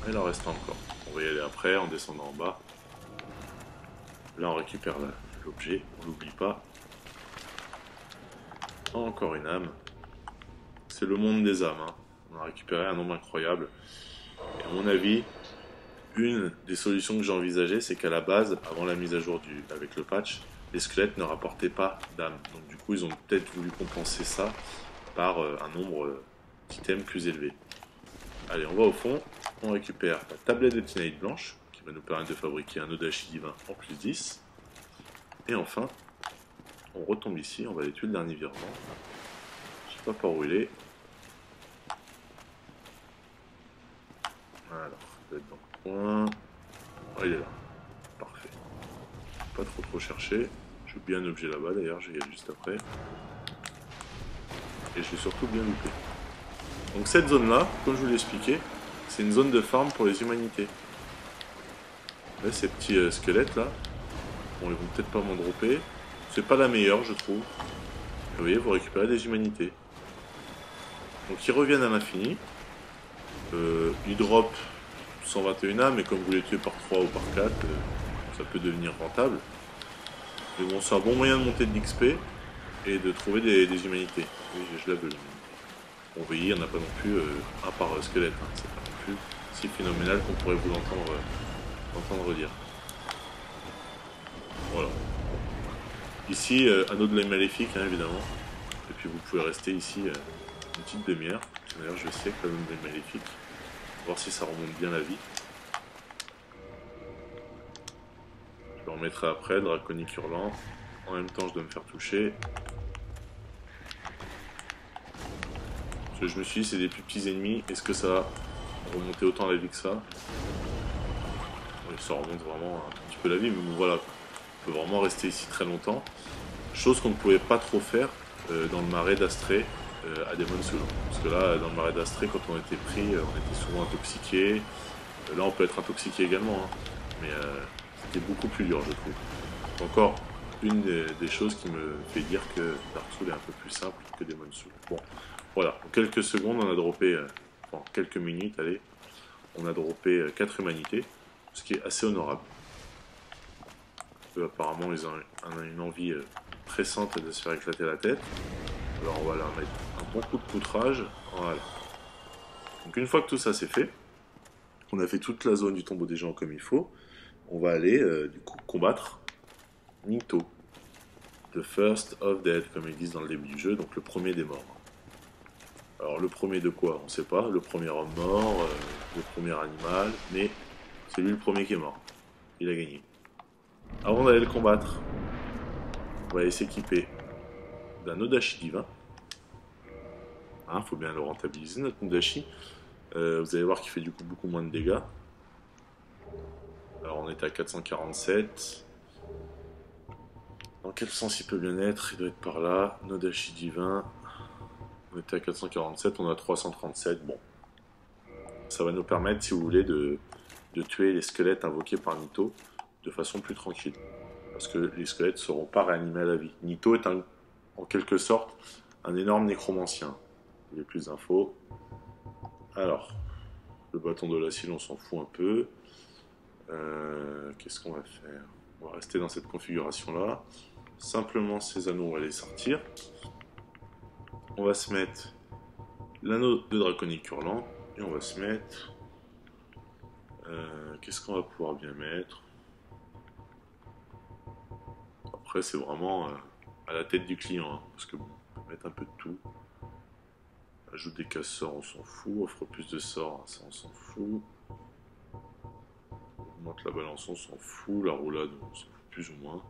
Speaker 1: Il en reste encore. On va y aller après en descendant en bas. Là on récupère l'objet, on l'oublie pas. Encore une âme. C'est le monde des âmes. Hein. On a récupéré un nombre incroyable. Et à mon avis, une des solutions que j'ai envisagées, c'est qu'à la base, avant la mise à jour avec le patch, les squelettes ne rapportaient pas d'âme. Donc du coup, ils ont peut-être voulu compenser ça par un nombre d'items plus élevé. Allez, on va au fond. On récupère la tablette de Tinite blanche, qui va nous permettre de fabriquer un Odachi divin en plus 10. Et enfin, on retombe ici, on va aller tuer le dernier virement. Je sais pas par où il est. Alors, il doit être dans le coin. Ah, il est là. Parfait. Pas trop chercher. J'ai oublié un objet là-bas d'ailleurs, j'y ai juste après. Et j'ai surtout bien loupé. Donc cette zone-là, comme je vous l'ai expliqué, c'est une zone de farm pour les humanités. Là, ces petits squelettes là, bon, ils vont peut-être pas m'en dropper. C'est pas la meilleure, je trouve. Vous voyez, vous récupérez des humanités. Donc ils reviennent à l'infini. Ils drop 121 âmes, mais comme vous les tuez par 3 ou par 4, ça peut devenir rentable. Mais bon, c'est un bon moyen de monter de l'XP et de trouver des humanités. Oui, je l'avais. Bon, vous voyez, il n'y en a pas non plus un par squelette. Hein. C'est pas non plus si phénoménal qu'on pourrait vous l'entendre dire. Voilà. Ici, anneau de l'œil maléfique, hein, évidemment. Et puis vous pouvez rester ici une petite demi-heure. D'ailleurs, je sais que l'anneau de l'œil maléfique. Voir si ça remonte bien la vie. Je le remettrai après, draconique hurlant. En même temps, je dois me faire toucher. Parce que je me suis dit, c'est des plus petits ennemis. Est-ce que ça va remonter autant la vie que ça? Oui, ça remonte vraiment un tout petit peu la vie, mais bon, voilà. On peut vraiment rester ici très longtemps. Chose qu'on ne pouvait pas trop faire dans le marais d'Astrée à Demon's Souls. Parce que là, dans le marais d'Astrée, quand on était pris, on était souvent intoxiqué. Là, on peut être intoxiqué également, hein. Mais c'était beaucoup plus dur, je trouve. Encore une des choses qui me fait dire que Dark Souls est un peu plus simple que Demon's Souls. Bon, voilà. En quelques secondes, on a droppé, enfin, quelques minutes, allez, on a droppé 4 humanités, ce qui est assez honorable. Apparemment, ils ont une envie pressante de se faire éclater la tête. Alors, on va leur mettre un bon coup de poutrage. Voilà. Donc, une fois que tout ça c'est fait, on a fait toute la zone du tombeau des gens comme il faut, on va aller du coup combattre Nito. The first of dead, comme ils disent dans le début du jeu, donc le premier des morts. Alors le premier de quoi? On ne sait pas, le premier homme mort, le premier animal, mais c'est lui le premier qui est mort. Il a gagné. Avant d'aller le combattre, on va aller s'équiper d'un Odachi divin. Hein, faut bien le rentabiliser notre Odachi. Vous allez voir qu'il fait du coup beaucoup moins de dégâts. Alors on est à 447. Dans quel sens il peut bien être? Il doit être par là. Odachi divin. On était à 447, on a 337. Bon. Ça va nous permettre, si vous voulez, de tuer les squelettes invoqués par Nito de façon plus tranquille. Parce que les squelettes ne seront pas réanimés à la vie. Nito est en quelque sorte un énorme nécromancien. Vous voulez plus d'infos? Alors, le bâton de l'asile, on s'en fout un peu. Qu'est-ce qu'on va faire? On va rester dans cette configuration-là. Simplement, ces anneaux, on va les sortir. On va se mettre l'anneau de draconique hurlant. Et on va se mettre... qu'est-ce qu'on va pouvoir bien mettre? Après, c'est vraiment à la tête du client, hein, parce que bon, on peut mettre un peu de tout. Ajoute des casse-sorts, on s'en fout. Offre plus de sorts, ça on s'en fout. Augmente la balance, on s'en fout. La roulade, on s'en fout plus ou moins.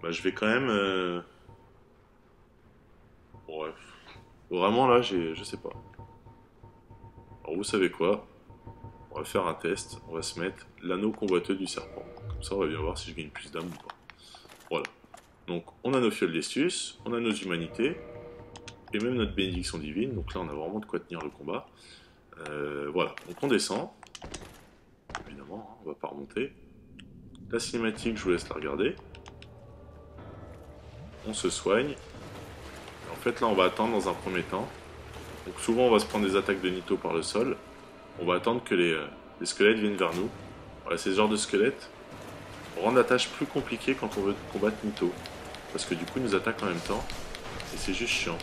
Speaker 1: Bah, je vais quand même... Bref. Vraiment là, je sais pas. Alors vous savez quoi? On va faire un test. On va se mettre l'anneau combatteux du serpent. Comme ça, on va bien voir si je gagne plus d'âme ou pas. Voilà. Donc, on a nos fioles d'Estius, on a nos humanités, et même notre bénédiction divine. Donc là, on a vraiment de quoi tenir le combat. Voilà. Donc on descend. Évidemment, hein, on va pas remonter. La cinématique, je vous laisse la regarder. On se soigne. Et en fait, là, on va attendre dans un premier temps. Donc souvent, on va se prendre des attaques de Nito par le sol. On va attendre que les squelettes viennent vers nous. Voilà, c'est ce genre de squelettes. On rend la tâche plus compliquée quand on veut combattre Nito. Parce que du coup, ils nous attaquent en même temps. Et c'est juste chiant.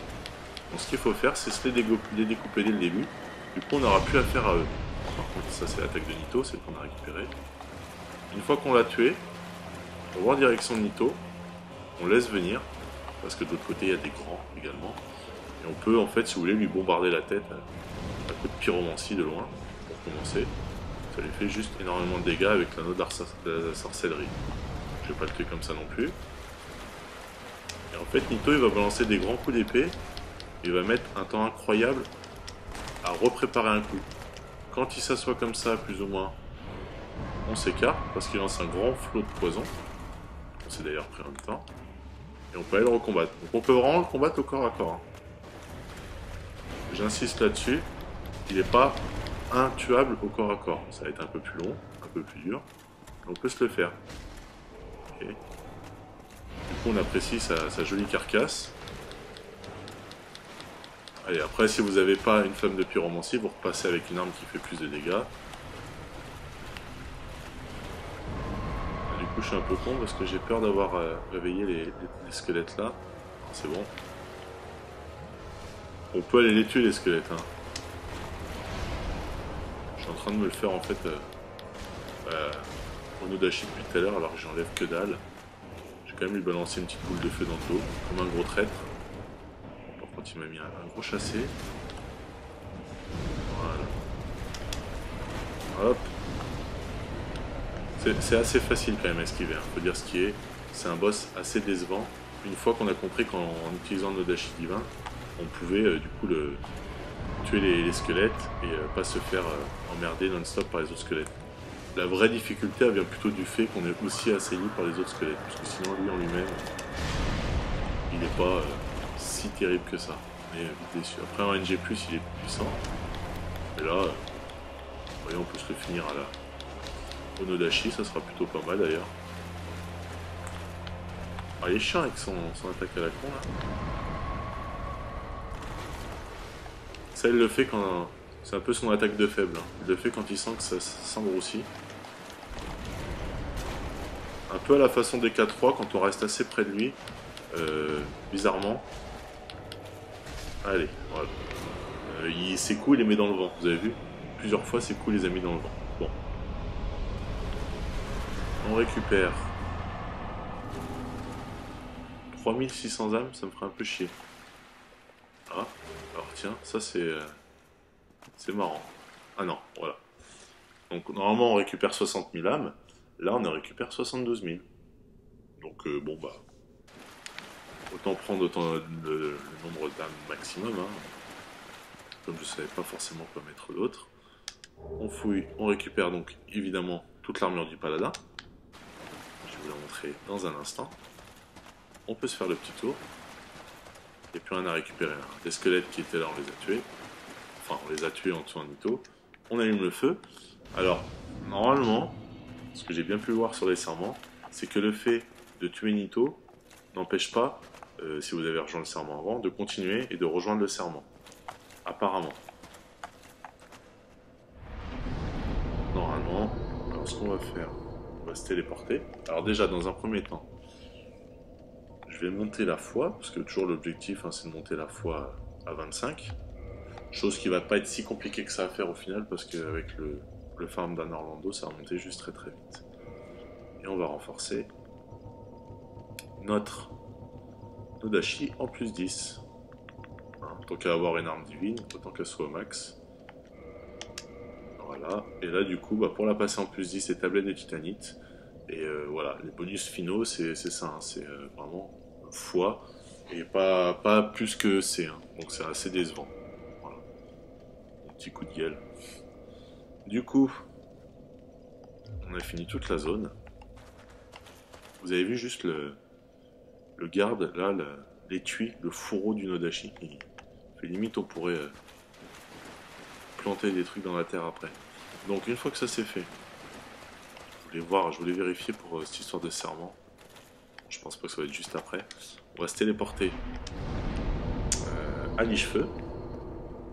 Speaker 1: Donc ce qu'il faut faire, c'est se les découper dès le début. Du coup, on n'aura plus affaire à eux. Par contre, ça c'est l'attaque de Nito, celle qu'on a récupérée. Une fois qu'on l'a tué, on va en direction de Nito. On laisse venir. Parce que de l'autre côté, il y a des grands également. Et on peut, en fait, si vous voulez, lui bombarder la tête à coup de pyromancie de loin. Pour commencer. Ça lui fait juste énormément de dégâts avec l'anneau de la sorcellerie. Je vais pas le tuer comme ça non plus. Et en fait, Nito, il va balancer des grands coups d'épée. Il va mettre un temps incroyable à repréparer un coup. Quand il s'assoit comme ça, plus ou moins, on s'écarte parce qu'il lance un grand flot de poison. On s'est d'ailleurs pris en même temps. Et on peut aller le recombattre. Donc on peut vraiment le combattre au corps à corps. J'insiste là-dessus. Il n'est pas intuable au corps à corps. Ça va être un peu plus long, un peu plus dur. Mais on peut se le faire. Okay. Du coup, on apprécie sa jolie carcasse. Allez, après, si vous n'avez pas une flamme de pyromancie, vous repassez avec une arme qui fait plus de dégâts. Du coup, je suis un peu con parce que j'ai peur d'avoir réveillé les squelettes là. C'est bon. On peut aller les tuer, les squelettes. Hein. Je suis en train de me le faire en fait en Odachi depuis tout à l'heure alors que j'enlève que dalle. J'ai quand même lui balancer une petite boule de feu dans le dos, comme un gros traître. Par contre, il m'a mis un gros chassé. Voilà. Hop. C'est assez facile quand même à esquiver, hein. Faut dire ce qui est. C'est un boss assez décevant. Une fois qu'on a compris qu'en utilisant nos Dashi divin, on pouvait du coup tuer les squelettes et pas se faire emmerder non-stop par les autres squelettes. La vraie difficulté elle vient plutôt du fait qu'on est aussi assailli par les autres squelettes, parce que sinon lui en lui-même, il n'est pas si terrible que ça. Mais vite déçu. Après en NG+, il est plus puissant. Mais là, voyons, on peut se le finir à la Onodashi, ça sera plutôt pas mal d'ailleurs. Ah, il est chiant avec son attaque à la con là. Ça, il le fait quand. C'est un peu son attaque de faible. Hein. Il le fait quand il sent que ça s'engrossit. Un peu à la façon des K3 quand on reste assez près de lui. Bizarrement. Allez, voilà. Ses coups, il les met dans le vent. Vous avez vu? Plusieurs fois, ses coups, il les a mis dans le vent. Bon. On récupère 3600 âmes, ça me ferait un peu chier. Ah, alors tiens, ça c'est marrant. Ah non, voilà. Donc normalement on récupère 60 000 âmes, là on en récupère 72 000. Donc bon bah, autant prendre le nombre d'âmes maximum, hein. Comme je ne savais pas forcément quoi mettre d'autre. On fouille, on récupère donc évidemment toute l'armure du paladin. Je vais vous la montrer dans un instant. On peut se faire le petit tour. Et puis on a récupéré des squelettes qui étaient là, on les a tués. Enfin, on les a tués en tuant Nito. On allume le feu. Alors, normalement, ce que j'ai bien pu voir sur les serments, c'est que le fait de tuer Nito n'empêche pas, si vous avez rejoint le serment avant, de continuer et de rejoindre le serment. Apparemment. Normalement, alors ce qu'on va faire, on va se téléporter. Alors déjà, dans un premier temps, je vais monter la foi, parce que toujours l'objectif, hein, c'est de monter la foi à 25. Chose qui va pas être si compliquée que ça à faire au final, parce qu'avec le farm d'Anne Orlando, ça va monter juste très très vite. Et on va renforcer notre Nodashi en plus 10. Hein, tant qu'à avoir une arme divine, autant qu'elle soit au max. Voilà. Et là, du coup, pour la passer en plus 10, c'est tablette de titanite. Et voilà, les bonus finaux, c'est ça. Hein, c'est vraiment fois. Et pas plus que C. Hein, donc c'est assez décevant. Voilà. Un petit coup de gueule. Du coup, on a fini toute la zone. Vous avez vu juste le garde, là, l'étui, le fourreau du Nodashi. Il fait limite, on pourrait planter des trucs dans la terre après. Donc une fois que ça c'est fait, je voulais vérifier pour cette histoire de serment. Je pense pas que ça va être juste après. On va se téléporter à Lichefeu,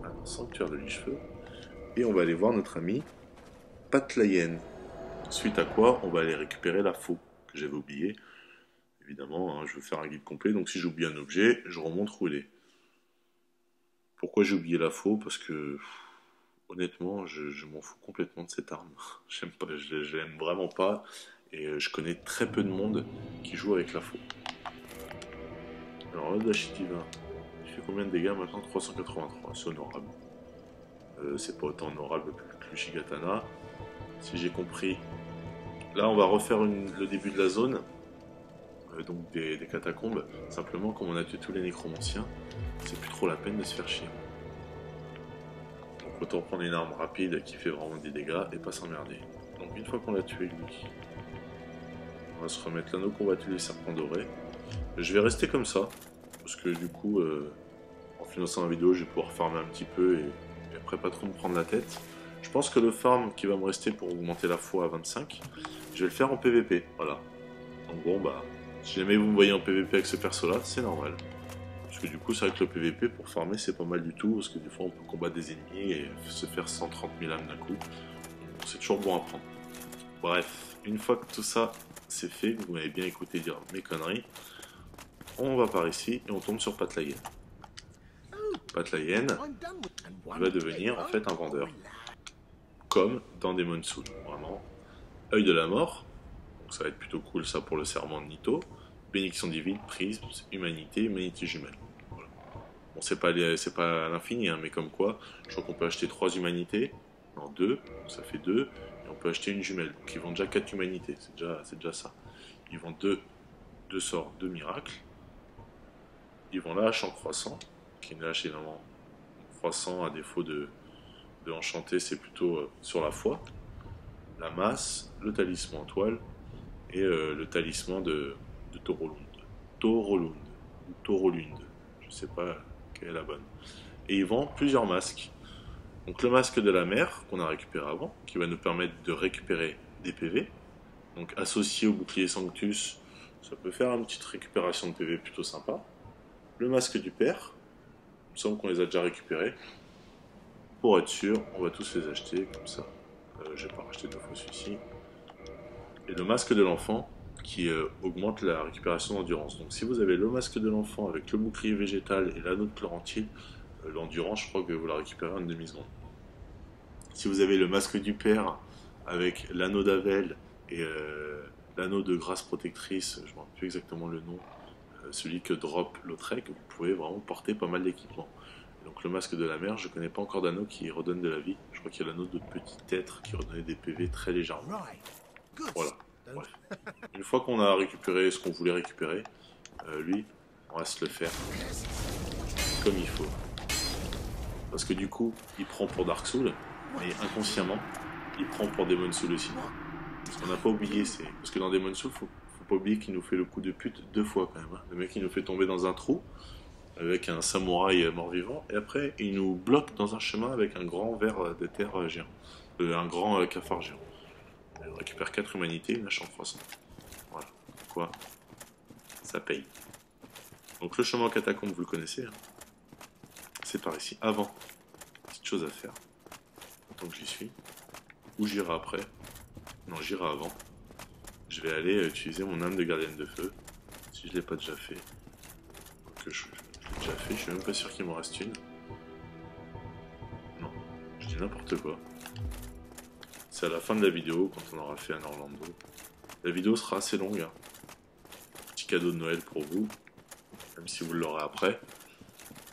Speaker 1: un sanctuaire de Lichefeu, et on va aller voir notre ami Patlayen. Suite à quoi, on va aller récupérer la faux que j'avais oublié. Évidemment, hein, je veux faire un guide complet, donc si j'oublie un objet, je remonte où il est. Pourquoi j'ai oublié la faux? Parce que honnêtement, je m'en fous complètement de cette arme. J'aime pas, je l'aime vraiment pas, et je connais très peu de monde qui joue avec la faux. Alors, le Dashi Divin, il fait combien de dégâts maintenant? 383, c'est honorable. C'est pas autant honorable que le Shigatana. Si j'ai compris. Là, on va refaire le début de la zone, donc des catacombes. Simplement, comme on a tué tous les nécromanciens, c'est plus trop la peine de se faire chier. Donc, autant prendre une arme rapide qui fait vraiment des dégâts et pas s'emmerder. Donc, une fois qu'on l'a tué, lui, on va se remettre l'anneau combattu des serpents dorés. Je vais rester comme ça, parce que du coup, en finançant la vidéo, je vais pouvoir farmer un petit peu et après pas trop me prendre la tête. Je pense que le farm qui va me rester pour augmenter la foi à 25, je vais le faire en PVP, voilà. Donc bon, si jamais vous me voyez en PVP avec ce perso-là, c'est normal. Parce que du coup, c'est vrai que le PVP, pour farmer, c'est pas mal du tout, parce que des fois, on peut combattre des ennemis et se faire 130 000 âmes d'un coup. C'est toujours bon à prendre. Bref, une fois que tout ça c'est fait, que vous m'avez bien écouté dire mes conneries, on va par ici et on tombe sur Patlayen. Patlayen va devenir en fait un vendeur. Comme dans Demon's Souls, vraiment. Œil de la mort, donc ça va être plutôt cool ça pour le serment de Nito. Bénédiction divine, prisme, humanité, humanité jumelle. Voilà. Bon, c'est pas à l'infini, hein, mais comme quoi, je crois qu'on peut acheter 3 humanités, non 2, ça fait 2, et on peut acheter une jumelle, donc ils vendent déjà 4 humanités, c'est déjà ça. Ils vendent 2 sorts, 2 miracles. Ils vont la hache en croissant, qui est une hache énormément croissant à défaut de enchanté, c'est plutôt sur la foi. La masse, le talisman en toile et le talisman de Torolund. Torolund ou Torolund, je sais pas quelle est la bonne. Et ils vendent plusieurs masques. Donc le masque de la mer qu'on a récupéré avant, qui va nous permettre de récupérer des PV. Donc associé au bouclier Sanctus, ça peut faire une petite récupération de PV plutôt sympa. Le masque du père, il me semble qu'on les a déjà récupérés. Pour être sûr, on va tous les acheter comme ça. Je vais pas racheter 2 fois celui-ci. Et le masque de l'enfant qui augmente la récupération d'endurance. Donc si vous avez le masque de l'enfant avec le bouclier végétal et l'anneau de chlorantil, l'endurance, je crois que vous la récupérez en une demi-seconde. Si vous avez le masque du père avec l'anneau d'Avel et l'anneau de grâce protectrice, je ne me rappelle plus exactement le nom, celui que drop Lautrec, vous pouvez vraiment porter pas mal d'équipements. Donc le masque de la mer, je connais pas encore d'anneau qui redonne de la vie. Je crois qu'il y a l'anneau de petit être qui redonnait des PV très légèrement. Voilà. Bref. Une fois qu'on a récupéré ce qu'on voulait récupérer, lui, on va se le faire comme il faut. Parce que du coup, il prend pour Dark Souls, mais inconsciemment, il prend pour Demon's Souls aussi. Ce qu'on n'a pas oublié, c'est... Parce que dans Demon's Souls, faut pas oublier qu'il nous fait le coup de pute 2 fois quand même. Hein. Le mec, il nous fait tomber dans un trou, avec un samouraï mort-vivant, et après il nous bloque dans un chemin avec un grand ver de terre géant, un grand cafard géant. On récupère 4 humanités, une hache en croissant. Voilà, quoi, ça paye. Donc le chemin en catacombe, vous le connaissez, hein. C'est par ici, avant, petite chose à faire, tant que j'y suis, ou j'irai après, non j'irai avant, je vais aller utiliser mon âme de gardienne de feu, si je l'ai pas déjà fait, que je l'ai déjà fait, je suis même pas sûr qu'il m'en reste une. Non, je dis n'importe quoi. C'est à la fin de la vidéo, quand on aura fait un Orlando. La vidéo sera assez longue, hein. Petit cadeau de Noël pour vous. même si vous l'aurez après,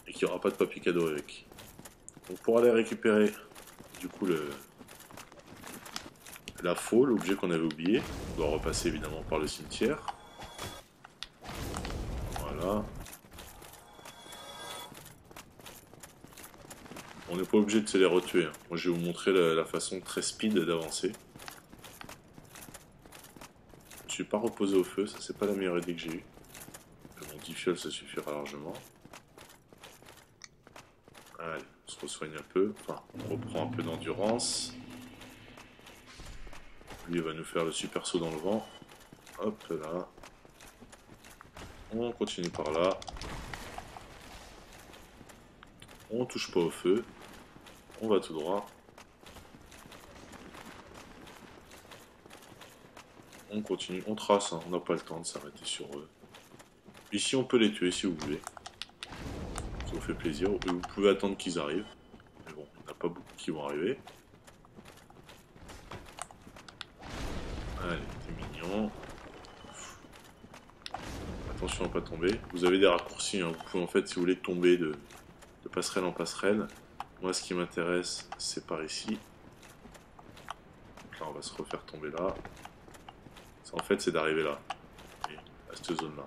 Speaker 1: et qu'il n'y aura pas de papier cadeau avec. Donc pour aller récupérer du coup la faux, l'objet qu'on avait oublié, on doit repasser évidemment par le cimetière. Voilà. On n'est pas obligé de se les retuer. Hein. Moi je vais vous montrer la façon très speed d'avancer. Je ne suis pas reposé au feu, ça c'est pas la meilleure idée que j'ai eue. Bon, 10 fioles ça suffira largement. Allez, on se resoigne un peu, enfin on reprend un peu d'endurance. Lui il va nous faire le super saut dans le vent. Hop là. On continue par là. On touche pas au feu. On va tout droit. On continue, on trace, hein. On n'a pas le temps de s'arrêter sur eux. Ici on peut les tuer si vous voulez. Ça vous fait plaisir. Vous pouvez attendre qu'ils arrivent. Mais bon, il n'y en a pas beaucoup qui vont arriver. Allez, c'est mignon. Attention à ne pas tomber. Vous avez des raccourcis, hein. Vous pouvez en fait, si vous voulez, tomber de passerelle en passerelle. Moi, ce qui m'intéresse, c'est par ici. Donc là, on va se refaire tomber là. En fait, c'est d'arriver là, à cette zone-là.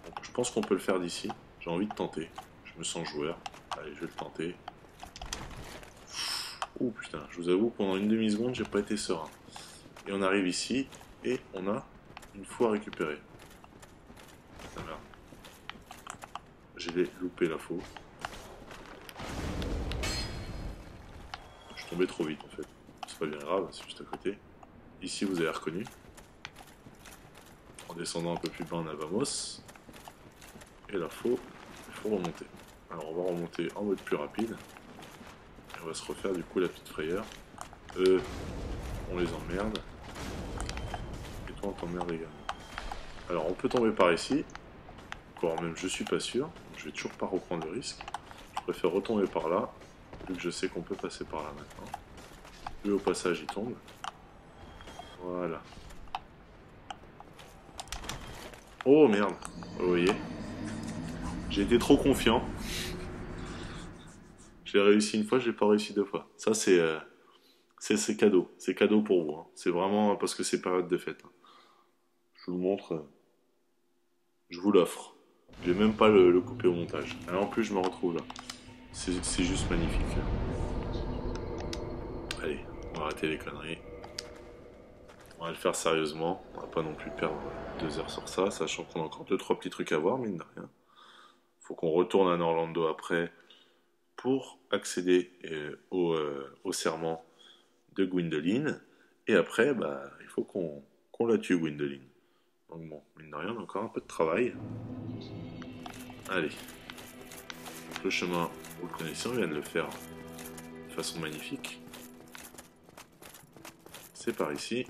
Speaker 1: Donc, je pense qu'on peut le faire d'ici. J'ai envie de tenter. Je me sens joueur. Allez, je vais le tenter. Ouh, putain, je vous avoue, pendant une demi-seconde, j'ai pas été serein. Et on arrive ici, et on a une faux à récupérer. Putain, merde. J'ai loupé la faux. Je suis tombé trop vite, en fait. C'est pas bien grave, c'est juste à côté. Ici, vous avez reconnu. En descendant un peu plus bas, on a Vamos. Et la faux, il faut remonter. Alors, on va remonter en mode plus rapide. Et on va se refaire du coup la petite frayeur. Eux, on les emmerde. Et toi, on t'emmerde également. Alors, on peut tomber par ici. Encore même, je suis pas sûr. Je vais toujours pas reprendre le risque. Je préfère retomber par là, vu que je sais qu'on peut passer par là maintenant. Lui, au passage, il tombe. Voilà. Oh merde, vous voyez. J'ai été trop confiant. J'ai réussi une fois, j'ai pas réussi deux fois. Ça, c'est cadeau. C'est cadeau pour vous. Hein. C'est vraiment parce que c'est période de fête. Hein. Je vous le montre. Je vous l'offre. Je vais même pas le couper au montage. Et en plus, je me retrouve là. C'est juste magnifique. Allez, on va arrêter les conneries. On va le faire sérieusement. On va pas non plus perdre 2 heures sur ça, sachant qu'on a encore 2-3 petits trucs à voir, mine de rien. Faut qu'on retourne à Orlando après pour accéder au serment de Gwyndolin. Et après, bah, il faut qu'on la tue, Gwyndolin. Donc bon, mine de rien, on a encore un peu de travail. Allez. Donc le chemin, vous le connaissez, on vient de le faire de façon magnifique. C'est par ici.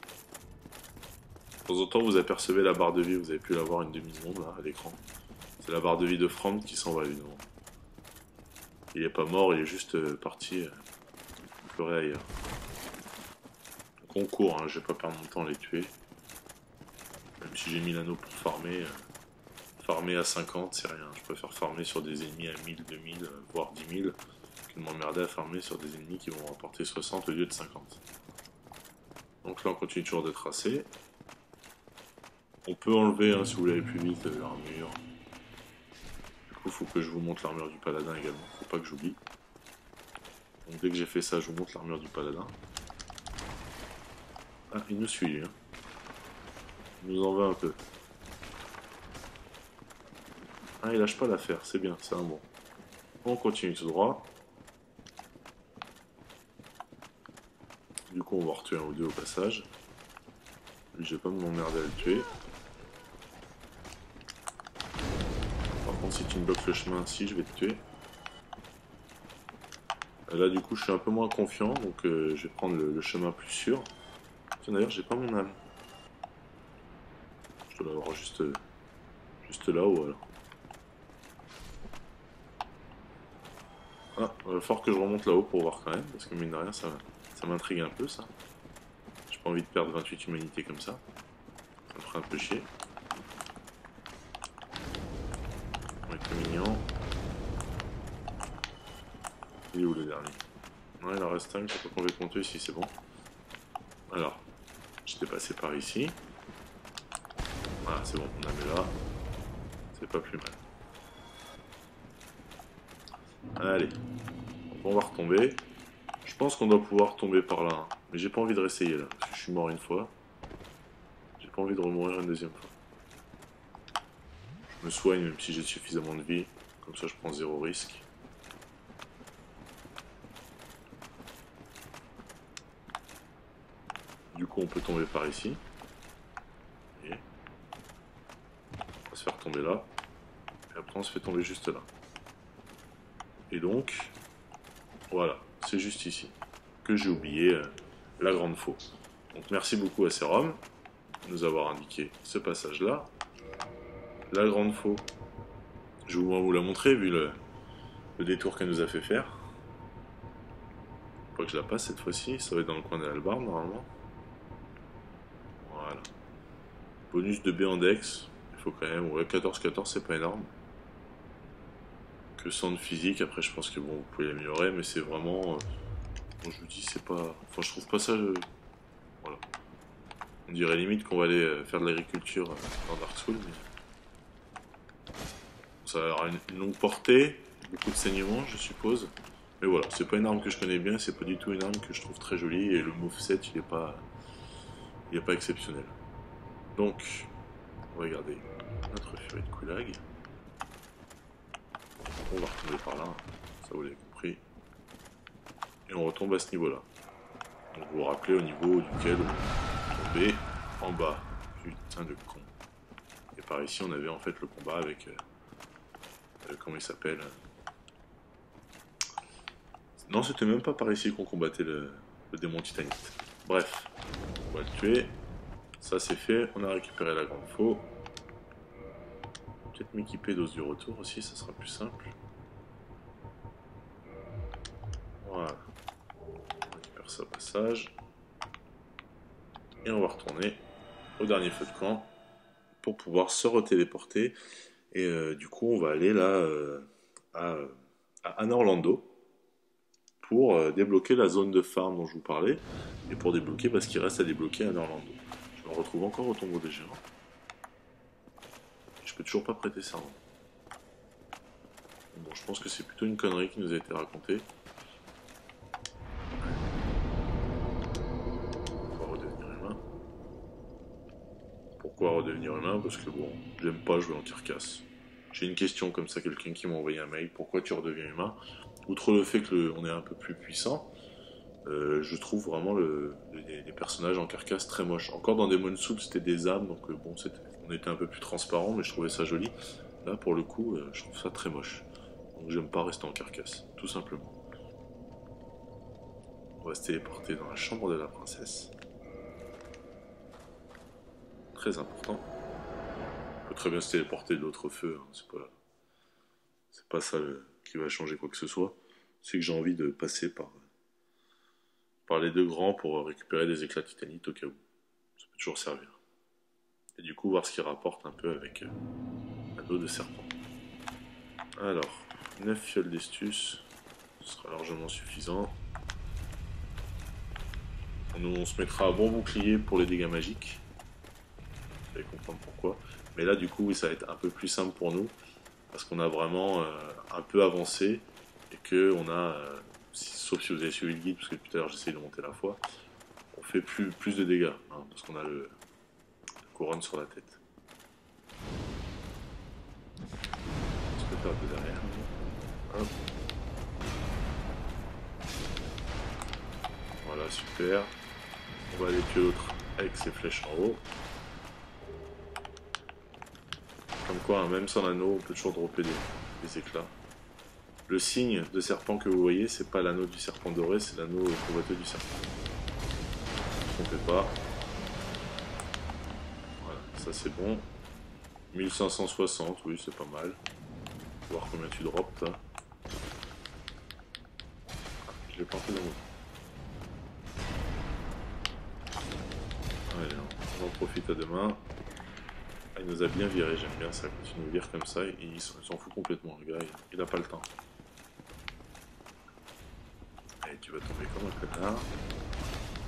Speaker 1: De temps en temps, vous apercevez la barre de vie, vous avez pu la voir une demi-seconde là à l'écran. C'est la barre de vie de Fromm qui s'en va évidemment. Il n'est pas mort, il est juste parti pleurer ailleurs. Donc on court, hein, je vais pas perdre mon temps à les tuer. Même si j'ai mis l'anneau pour farmer. Farmer à 50, c'est rien. Je préfère farmer sur des ennemis à 1000, 2000, voire 10 000, que de m'emmerder à farmer sur des ennemis qui vont rapporter 60 au lieu de 50. Donc là on continue toujours de tracer. On peut enlever, hein, si vous voulez aller plus vite, l'armure. Du coup, il faut que je vous montre l'armure du paladin également. Faut pas que j'oublie. Donc dès que j'ai fait ça, je vous montre l'armure du paladin. Ah, il nous suit lui. Hein. Il nous en veut un peu. Ah, il lâche pas l'affaire, c'est bien, c'est un bon. On continue tout droit. Du coup, on va en retuer un ou deux au passage. Lui, je vais pas m'emmerder à le tuer. Par contre, si tu me bloques le chemin, si, je vais te tuer. Là, du coup, je suis un peu moins confiant, donc je vais prendre le chemin plus sûr. Tiens, d'ailleurs, j'ai pas mon âme. Je dois l'avoir juste là-haut, alors. Ah, il va falloir que je remonte là-haut pour voir quand même, parce que mine de rien, ça m'intrigue un peu, ça. J'ai pas envie de perdre 28 humanités comme ça. Ça me ferait un peu chier. Ok, C'est mignon. Il est où le dernier? Non, il en reste un, je sais pas complètement tué ici, c'est bon. Alors, j'étais passé par ici. Voilà, c'est bon, on la met là. C'est pas plus mal. Allez, on va retomber. Je pense qu'on doit pouvoir tomber par là. Hein. Mais j'ai pas envie de réessayer là, parce que je suis mort une fois. J'ai pas envie de remourir une deuxième fois. Je me soigne même si j'ai suffisamment de vie. Comme ça je prends 0 risque. Du coup on peut tomber par ici. Et on va se faire tomber là. Et après on se fait tomber juste là. Et donc, voilà, c'est juste ici que j'ai oublié la grande faux. Donc merci beaucoup à Serum de nous avoir indiqué ce passage là. La grande faux, je vais vous la montrer vu le détour qu'elle nous a fait faire. Faut pas que je la passe cette fois-ci, ça va être dans le coin de l'Albarn normalement. Voilà. Bonus de B en Dex, il faut quand même, ouais 14-14 c'est pas énorme. Que 100 de physique, après je pense que bon vous pouvez l'améliorer, mais c'est vraiment... bon, je vous dis c'est pas... Enfin je trouve pas ça... Voilà. On dirait limite qu'on va aller faire de l'agriculture dans Dark Souls, mais... Ça aura une longue portée, beaucoup de saignement je suppose. Mais voilà, c'est pas une arme que je connais bien, c'est pas du tout une arme que je trouve très jolie, et le moveset il est pas exceptionnel. Donc, on va regarder notre furie de Kulag. On va retomber par là, ça vous l'avez compris. Et on retombe à ce niveau-là. Donc vous vous rappelez au niveau duquel on tombait en bas. Putain de con. Et par ici on avait en fait le combat avec... comment il s'appelle? Non, c'était même pas par ici qu'on combattait le démon titanite. Bref, on va le tuer. Ça c'est fait, on a récupéré la grande faux. Peut-être m'équiper d'os du retour aussi, ça sera plus simple. Voilà. On récupère ça au passage. Et on va retourner au dernier feu de camp pour pouvoir se retéléporter. Et du coup, on va aller là à Anorlando pour débloquer la zone de farm dont je vous parlais. Et pour débloquer, parce qu'il reste à débloquer à Anorlando. Je me retrouve encore au tombeau des géants. Je peux toujours pas prêter serment. Bon, je pense que c'est plutôt une connerie qui nous a été racontée. On va redevenir humain. Pourquoi redevenir humain? Parce que bon, j'aime pas jouer en carcasse. J'ai une question comme ça, quelqu'un qui m'a envoyé un mail. Pourquoi tu redeviens humain? Outre le fait que on est un peu plus puissant, je trouve vraiment les personnages en carcasse très moches. Encore dans Demon's Souls, c'était des âmes, donc bon, on était un peu plus transparent, mais je trouvais ça joli. Là, pour le coup, je trouve ça très moche. Donc j'aime pas rester en carcasse, tout simplement. On va se téléporter dans la chambre de la princesse. Très important. On peut très bien se téléporter de l'autre feu, hein. C'est pas ça qui va changer quoi que ce soit. C'est que j'ai envie de passer par les deux grands pour récupérer des éclats titanites au cas où. Ça peut toujours servir. Et du coup voir ce qu'il rapporte un peu avec l'anneau de serpent. Alors, 9 fioles d'estus, ce sera largement suffisant. On se mettra un bon bouclier pour les dégâts magiques. Vous allez comprendre pourquoi. Mais là du coup oui, ça va être un peu plus simple pour nous. Parce qu'on a vraiment un peu avancé. Et que on a... sauf si vous avez suivi le guide, parce que tout à l'heure j'essaye de monter la foi. On fait plus de dégâts. Hein, parce qu'on a le couronne sur la tête. On se peut faire de derrière. Hop. Voilà, super. On va aller tuer l'autre avec ses flèches en haut. Comme quoi, hein, même sans l'anneau, on peut toujours dropper des éclats. Le signe de serpent que vous voyez, c'est pas l'anneau du serpent doré, c'est l'anneau convoiteux du serpent. Ne trompez pas. Voilà, ça c'est bon. 1560, oui, c'est pas mal. On va voir combien tu drops, toi. Ah, je l'ai planté dans l'autre. Allez, on en profite à demain. Ah, il nous a bien viré, j'aime bien ça, quand il nous vire comme ça, il s'en fout complètement, le gars, il a pas le temps. Allez, tu vas tomber comme un connard.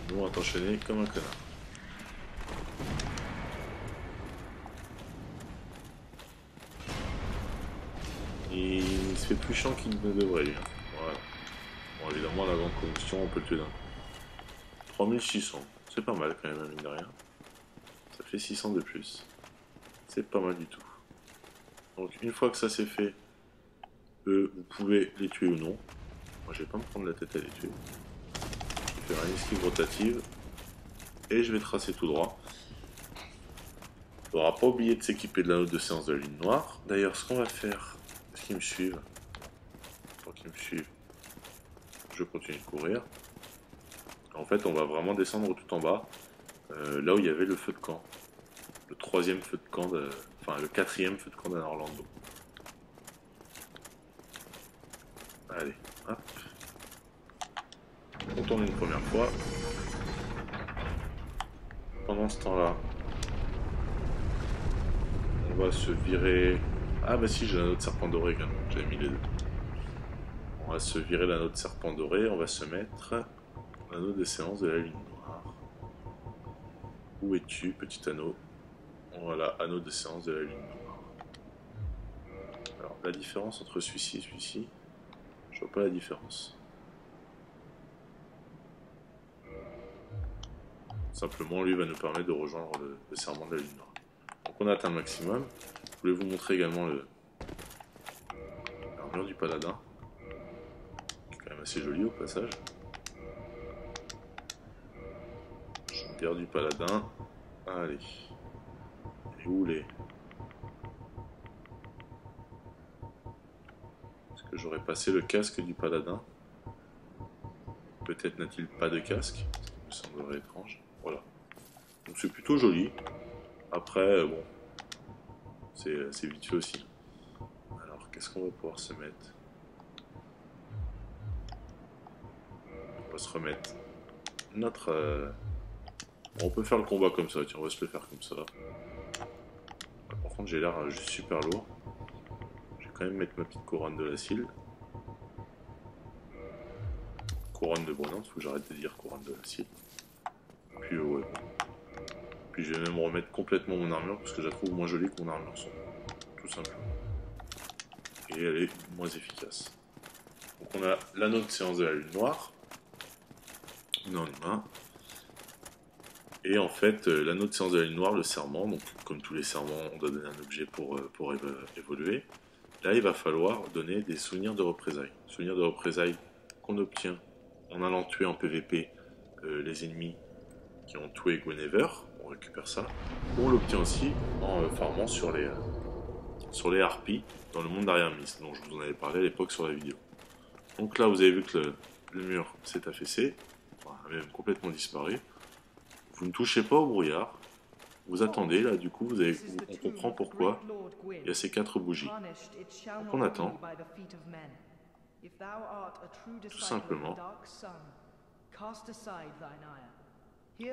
Speaker 1: Nous, on va t'enchaîner comme un connard. Il se fait plus chiant qu'il ne devrait, lui. Hein. Voilà. Bon, évidemment, la grande combustion, on peut le tuer d'un coup. 3600, c'est pas mal quand même, mine de rien. Ça fait 600 de plus. C'est pas mal du tout. Donc, une fois que ça c'est fait, eux, vous pouvez les tuer ou non. Moi, je vais pas me prendre la tête à les tuer. Je vais faire une esquive rotative. Et je vais tracer tout droit. Il faudra pas oublier de s'équiper de l'anneau de séance de la lune noire. D'ailleurs, ce qu'on va faire, est-ce qu'ils me suivent? Pour qu'ils me suivent, je continue de courir. En fait, on va vraiment descendre tout en bas, là où il y avait le feu de camp. Le troisième feu de camp, enfin le quatrième feu de camp d'Anne Orlando. Allez, hop. On tourne une première fois. Pendant ce temps-là, on va se virer... Ah bah si, j'ai l'anneau de serpent doré quand même, j'avais mis les deux. On va se virer l'anneau de serpent doré, on va se mettre l'anneau de séance de la lune noire. Où es-tu, petit anneau? Voilà, anneau de séance de la lune noire. Alors, la différence entre celui-ci et celui-ci, je vois pas la différence. Simplement, lui va nous permettre de rejoindre le serment de la lune noire. Donc on a atteint le maximum. Je voulais vous montrer également l'armure du paladin, qui est quand même assez jolie au passage. Chaudière du paladin. Allez. Et où les... Est-ce que j'aurais passé le casque du paladin? Peut-être n'a-t-il pas de casque? Ça me semblerait étrange. Voilà. Donc c'est plutôt joli. Après, bon, c'est vite fait aussi. Alors, qu'est-ce qu'on va pouvoir se mettre? On va se remettre notre... On peut faire le combat comme ça, tiens, on va se le faire comme ça. Par contre, j'ai l'air juste super lourd. Je vais quand même mettre ma petite couronne de la cile. Couronne de Brunante, faut que j'arrête de dire couronne de la cile. Puis ouais. Puis je vais même remettre complètement mon armure parce que je la trouve moins jolie que mon armure sombre. Tout simplement. Et elle est moins efficace. Donc on a l'anneau de séance de la lune noire. On est en humain. Et en fait, l'anneau de séance de la lune noire, le serment, donc comme tous les serments, on doit donner un objet pour évoluer. Là, il va falloir donner des souvenirs de représailles. Souvenirs de représailles qu'on obtient en allant tuer en PVP les ennemis qui ont tué Guinevere. On récupère ça. On l'obtient aussi en farmant sur les harpies dans le monde d'Ariamis, dont je vous en avais parlé à l'époque sur la vidéo. Donc là, vous avez vu que le mur s'est affaissé, enfin, même complètement disparu. Vous ne touchez pas au brouillard. Vous attendez, là, du coup, on comprend pourquoi il y a ces 4 bougies. Donc on attend. Tout simplement.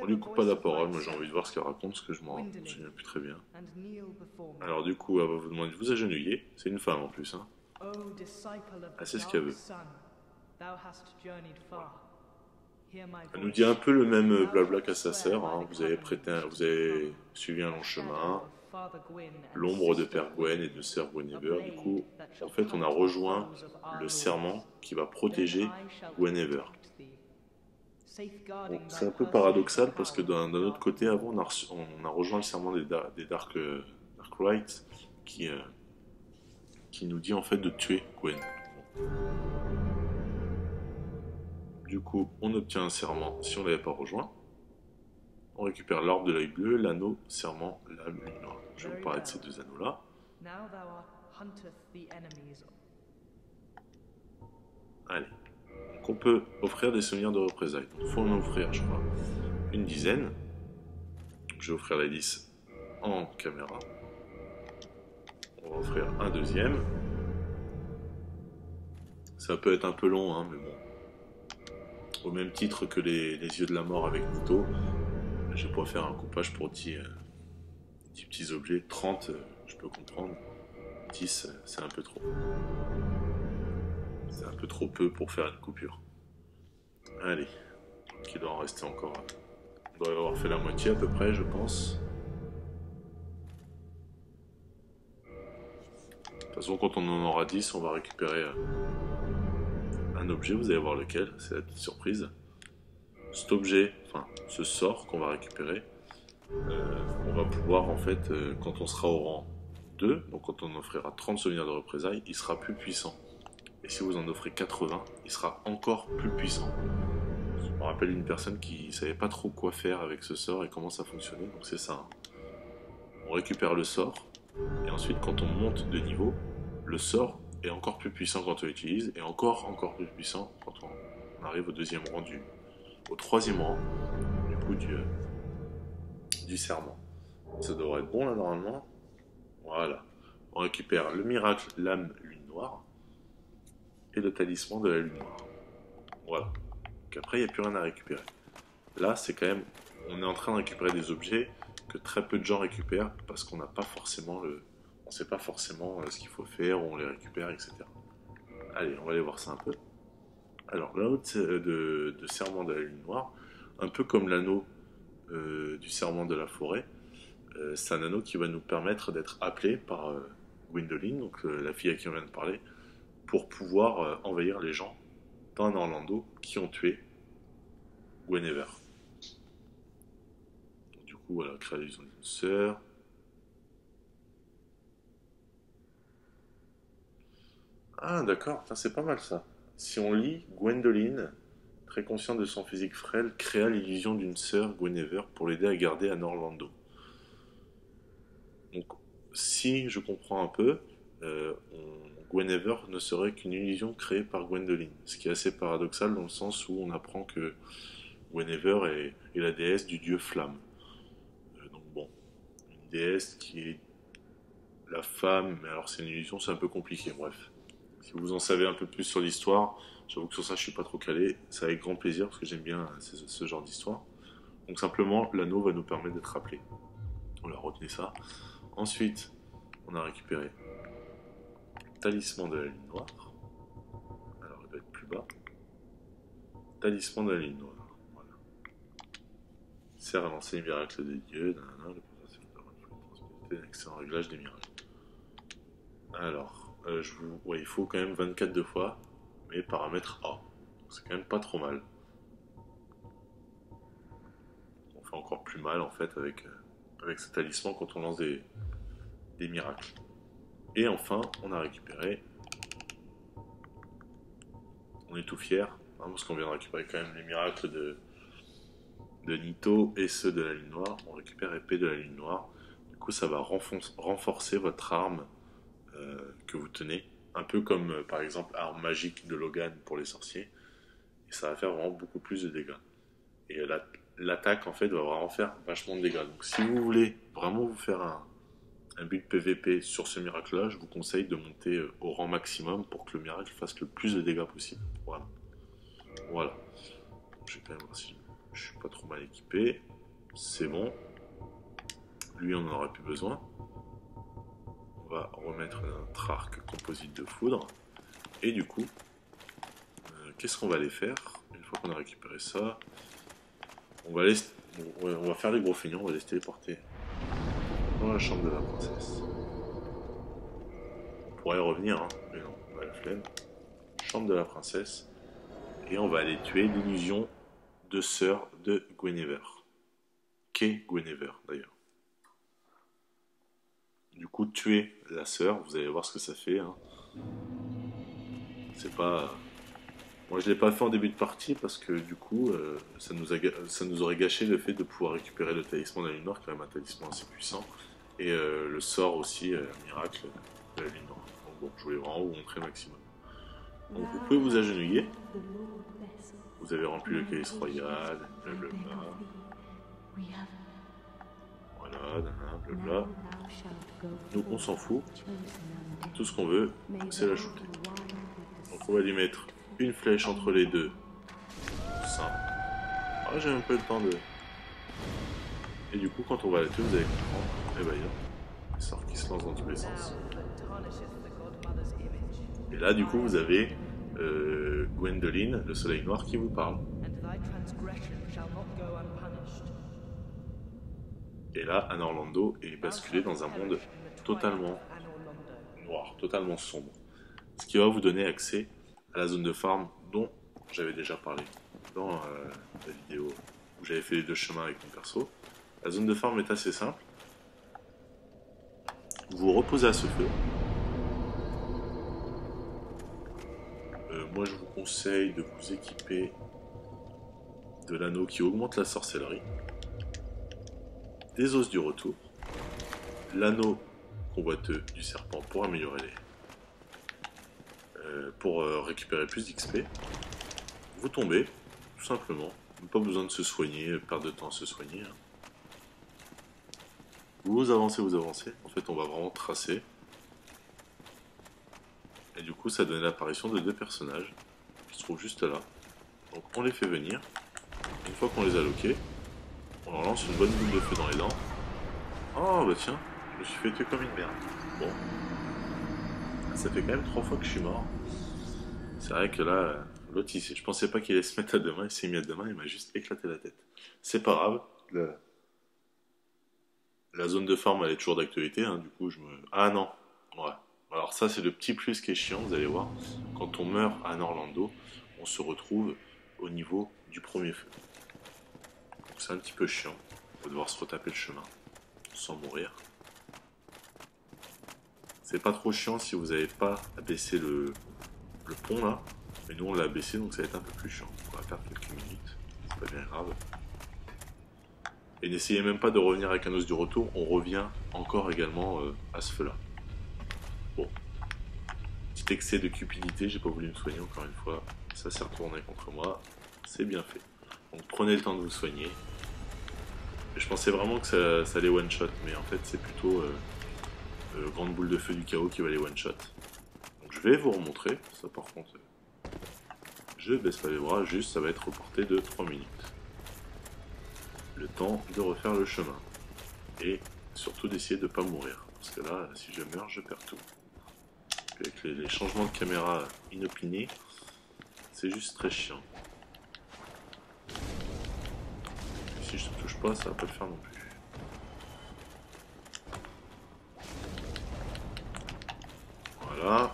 Speaker 1: On lui coupe pas la parole, moi j'ai envie de voir ce qu'elle raconte, parce que je m'en souviens plus très bien. Alors du coup, elle va vous demander de vous agenouiller. C'est une femme en plus, hein. Elle sait ce qu'elle veut. Elle nous dit un peu le même blabla qu'à sa sœur, hein. Vous avez suivi un long chemin, l'ombre de Père Gwen et de Sœur Guinevere. Du coup, en fait, on a rejoint le serment qui va protéger Guinevere. Bon, c'est un peu paradoxal parce que d'un autre côté, avant, on a rejoint le serment des Dark Rites qui nous dit en fait de tuer Gwen. Du coup, on obtient un serment si on ne l'avait pas rejoint. On récupère l'arbre de l'œil bleu, l'anneau, serment, lame, lune noire. Je vais vous parler de ces 2 anneaux-là. Allez. Donc on peut offrir des souvenirs de représailles. Il faut en offrir, je crois, une dizaine. Je vais offrir la 10 en caméra. On va offrir un deuxième. Ça peut être un peu long, hein, mais bon. Au même titre que les yeux de la mort avec Nito, je vais pouvoir faire un coupage pour 10 10 petits objets. 30, je peux comprendre. 10, c'est un peu trop. C'est un peu trop peu pour faire une coupure. Allez, il doit en rester encore. On doit avoir fait la moitié à peu près, je pense. De toute façon, quand on en aura 10, on va récupérer un objet. Vous allez voir lequel, c'est la petite surprise. Cet objet, enfin ce sort qu'on va récupérer, on va pouvoir en fait, quand on sera au rang 2, donc quand on offrira 30 souvenirs de représailles, il sera plus puissant. Et si vous en offrez 80, il sera encore plus puissant. Je me rappelle une personne qui savait pas trop quoi faire avec ce sort et comment ça fonctionnait, donc c'est ça. Hein. On récupère le sort, et ensuite quand on monte de niveau, le sort est encore plus puissant quand on l'utilise, et encore plus puissant quand on arrive au deuxième rang au troisième rang du coup du serment. Ça devrait être bon là normalement. Voilà. On récupère le miracle lame lune noire et le talisman de la lune noire. Voilà. Donc après il n'y a plus rien à récupérer. Là c'est quand même, on est en train de récupérer des objets que très peu de gens récupèrent parce qu'on n'a pas forcément on sait pas forcément ce qu'il faut faire, où on les récupère, etc. Allez, on va aller voir ça un peu. Alors l'anneau de serment de la lune noire, un peu comme l'anneau du serment de la forêt, c'est un anneau qui va nous permettre d'être appelé par Gwendoline, donc la fille à qui on vient de parler, pour pouvoir envahir les gens dans Orlando qui ont tué Guinevere. Du coup, voilà, création d'une sœur. Ah, d'accord, c'est pas mal ça. Si on lit, Gwendoline, très consciente de son physique frêle, créa l'illusion d'une sœur, Guinevere, pour l'aider à garder Anne Orlando. Donc, si je comprends un peu, Guinevere ne serait qu'une illusion créée par Gwendoline. Ce qui est assez paradoxal dans le sens où on apprend que Guinevere est la déesse du dieu flamme. Donc bon, une déesse qui est la femme, mais alors c'est une illusion, c'est un peu compliqué, bref. Si vous en savez un peu plus sur l'histoire, j'avoue que sur ça je suis pas trop calé, c'est avec grand plaisir parce que j'aime bien ce genre d'histoire. Donc simplement, l'anneau va nous permettre d'être rappelé. Voilà, retenez ça. Ensuite, on a récupéré Talisman de la lune noire. Alors, il doit être plus bas. Talisman de la lune noire. Voilà. Sert à lancer les miracles des dieux. Un excellent réglage des miracles. Alors, ouais, il faut quand même 24 deux fois, mais paramètre A. C'est quand même pas trop mal. On fait encore plus mal en fait avec ce talisman quand on lance des miracles. Et enfin, on a récupéré. On est tout fiers, hein, parce qu'on vient de récupérer quand même les miracles de Nito et ceux de la lune noire. On récupère épée de la lune noire. Du coup, ça va renforcer votre arme que vous tenez. Un peu comme par exemple arme magique de Logan pour les sorciers. Et ça va faire vraiment beaucoup plus de dégâts. Et l'attaque en fait va vraiment faire vachement de dégâts. Donc si vous voulez vraiment vous faire un build PVP sur ce miracle là, je vous conseille de monter au rang maximum pour que le miracle fasse le plus de dégâts possible. Voilà. Je vais quand même voir si je suis pas trop mal équipé. C'est bon. Lui on n'en aura plus besoin. On va remettre notre arc composite de foudre. Et du coup, qu'est-ce qu'on va aller faire? Une fois qu'on a récupéré ça, on va faire les gros feignants, on va les téléporter dans la chambre de la princesse. On pourrait revenir, hein, mais non, on a la flemme. Chambre de la princesse. Et on va aller tuer l'illusion de sœur de Guinevere. Qu'est Guinevere d'ailleurs. Du coup, tuer la sœur, vous allez voir ce que ça fait. Hein. C'est pas... Moi je l'ai pas fait en début de partie parce que du coup ça nous aurait gâché le fait de pouvoir récupérer le talisman de la lune noire, qui est quand même un talisman assez puissant, et le sort aussi, miracle de la lune noire. Donc bon, je voulais vraiment vous montrer le maximum. Donc vous pouvez vous agenouiller, vous avez rempli le calice royal, blablabla. Voilà, blablabla. Nous on s'en fout, tout ce qu'on veut c'est la shooter. Donc on va lui mettre une flèche entre les deux. Simple. Ah, j'ai un peu le temps de Et du coup, quand on va la tuer, vous allez comprendre. Et bah, il y a des sorts qui se lancent dans tous les sens. Et là, du coup, vous avez Gwendoline, le soleil noir, qui vous parle. Et là, Anne Orlando est basculée dans un monde totalement noir, totalement sombre. Ce qui va vous donner accès à la zone de farm dont j'avais déjà parlé dans la vidéo où j'avais fait les 2 chemins avec mon perso. La zone de farm est assez simple. Vous vous reposez à ce feu. Moi, je vous conseille de vous équiper de l'anneau qui augmente la sorcellerie, des os du retour, l'anneau convoiteux du serpent pour améliorer pour récupérer plus d'XP. Vous tombez, tout simplement. Pas besoin de se soigner, perdre de temps à se soigner. Hein. Vous avancez, vous avancez. En fait, on va vraiment tracer. Et du coup, ça donne l'apparition de 2 personnages qui se trouvent juste là. Donc, on les fait venir. Une fois qu'on les a loqués, on leur lance une bonne boule de feu dans les dents. Oh, bah tiens, je me suis fait tuer comme une merde. Bon. Ça fait quand même 3 fois que je suis mort. C'est vrai que là, l'autre, je pensais pas qu'il allait se mettre à 2 mains. Il s'est mis à 2 mains, il m'a juste éclaté la tête. C'est pas grave. La zone de farm elle est toujours d'actualité, hein, du coup je me... Ah non, ouais. Alors ça c'est le petit plus qui est chiant, vous allez voir. Quand on meurt à Orlando, on se retrouve au niveau du premier feu. C'est un petit peu chiant, on va devoir se retaper le chemin, sans mourir. C'est pas trop chiant si vous n'avez pas à baisser le pont là. Mais nous on l'a baissé donc ça va être un peu plus chiant. On va perdre quelques minutes, c'est pas bien grave. Et n'essayez même pas de revenir avec un os du retour, on revient encore également à ce feu-là. Bon, petit excès de cupidité, j'ai pas voulu me soigner encore une fois, ça s'est retourné contre moi, c'est bien fait. Donc prenez le temps de vous soigner. Je pensais vraiment que ça allait one-shot, mais en fait c'est plutôt grande boule de feu du chaos qui va les one-shot. Donc je vais vous remontrer, ça par contre, je baisse pas les bras, juste ça va être reporté de 3 minutes. Le temps de refaire le chemin. Et surtout d'essayer de ne pas mourir. Parce que là, si je meurs, je perds tout. Avec les changements de caméra inopinés, c'est juste très chiant. Et si je ne touche pas, ça va pas le faire non plus. Voilà.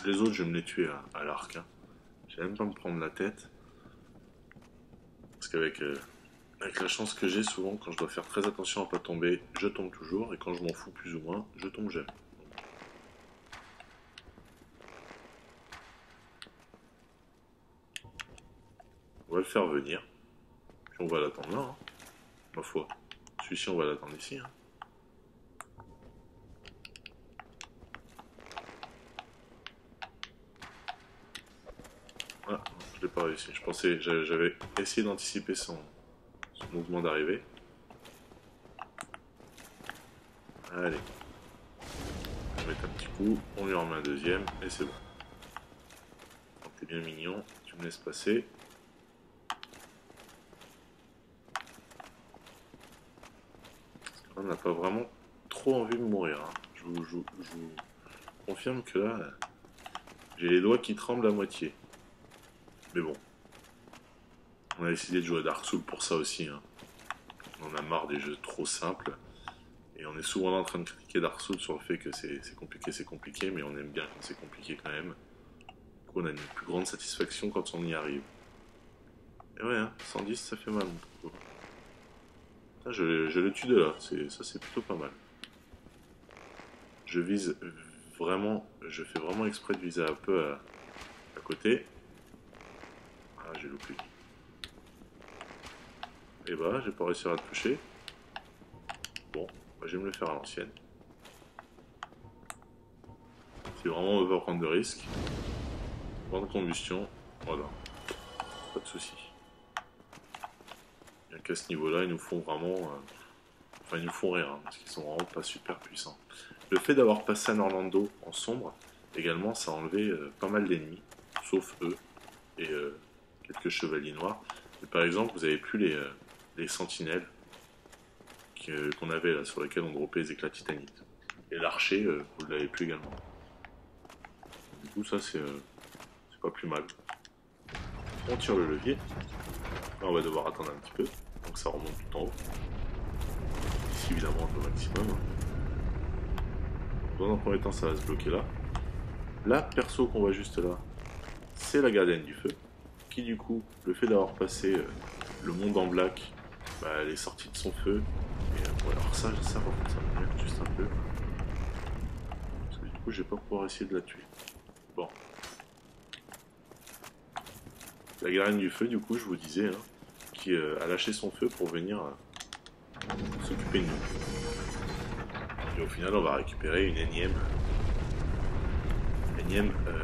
Speaker 1: Les autres, je vais me les tuer à l'arc. Hein. Je vais même pas me prendre la tête. Parce qu'avec avec la chance que j'ai, souvent, quand je dois faire très attention à pas tomber, je tombe toujours. Et quand je m'en fous plus ou moins, je tombe jamais. On va le faire venir. Puis on va l'attendre là. Hein. Ma foi. Celui-ci, on va l'attendre ici. Hein. Ah, je l'ai pas réussi. Je pensais, j'avais essayé d'anticiper son mouvement d'arrivée. Allez. On va mettre un petit coup, on lui en remet un deuxième, et c'est bon. Donc t'es bien mignon, tu me laisses passer. On n'a pas vraiment trop envie de mourir. Hein. Je vous confirme que là, j'ai les doigts qui tremblent à moitié. Mais bon. On a décidé de jouer à Dark Souls pour ça aussi. Hein. On en a marre des jeux trop simples. Et on est souvent là en train de critiquer Dark Souls sur le fait que c'est compliqué, mais on aime bien quand c'est compliqué quand même. Du coup, on a une plus grande satisfaction quand on y arrive. Et ouais, hein, 110, ça fait mal. Je le tue de là, ça c'est plutôt pas mal. Je vise vraiment, je fais vraiment exprès de viser un peu à côté. Ah, j'ai loupé. Et bah, j'ai pas réussi à le toucher. Bon, bah, je vais me le faire à l'ancienne. Si vraiment on veut pas prendre de risques, point de combustion, voilà. Pas de soucis. Bien qu'à ce niveau-là, ils nous font vraiment... enfin, ils nous font rire, hein, parce qu'ils sont vraiment pas super puissants. Le fait d'avoir passé à Orlando en sombre, également, ça a enlevé pas mal d'ennemis, sauf eux, et quelques chevaliers noirs. Et par exemple, vous avez plus les sentinelles. qu'on avait là, sur laquelle on dropait les éclats titanites. Et l'archer, vous l'avez plus également. Du coup, ça c'est pas plus mal. On tire le levier. Là, on va devoir attendre un petit peu, donc ça remonte tout en haut. Ici, évidemment, au maximum. Dans un premier temps, ça va se bloquer là. La perso qu'on voit juste là, c'est la gardienne du feu, qui du coup, le fait d'avoir passé le monde en black, bah, elle est sortie de son feu. Et bon, alors ça par contre, ça me met juste un peu. Parce que du coup, je vais pas pouvoir essayer de la tuer. Bon. La gardienne du feu, du coup, je vous disais, hein, qui a lâché son feu pour venir s'occuper de nous. Et au final, on va récupérer une énième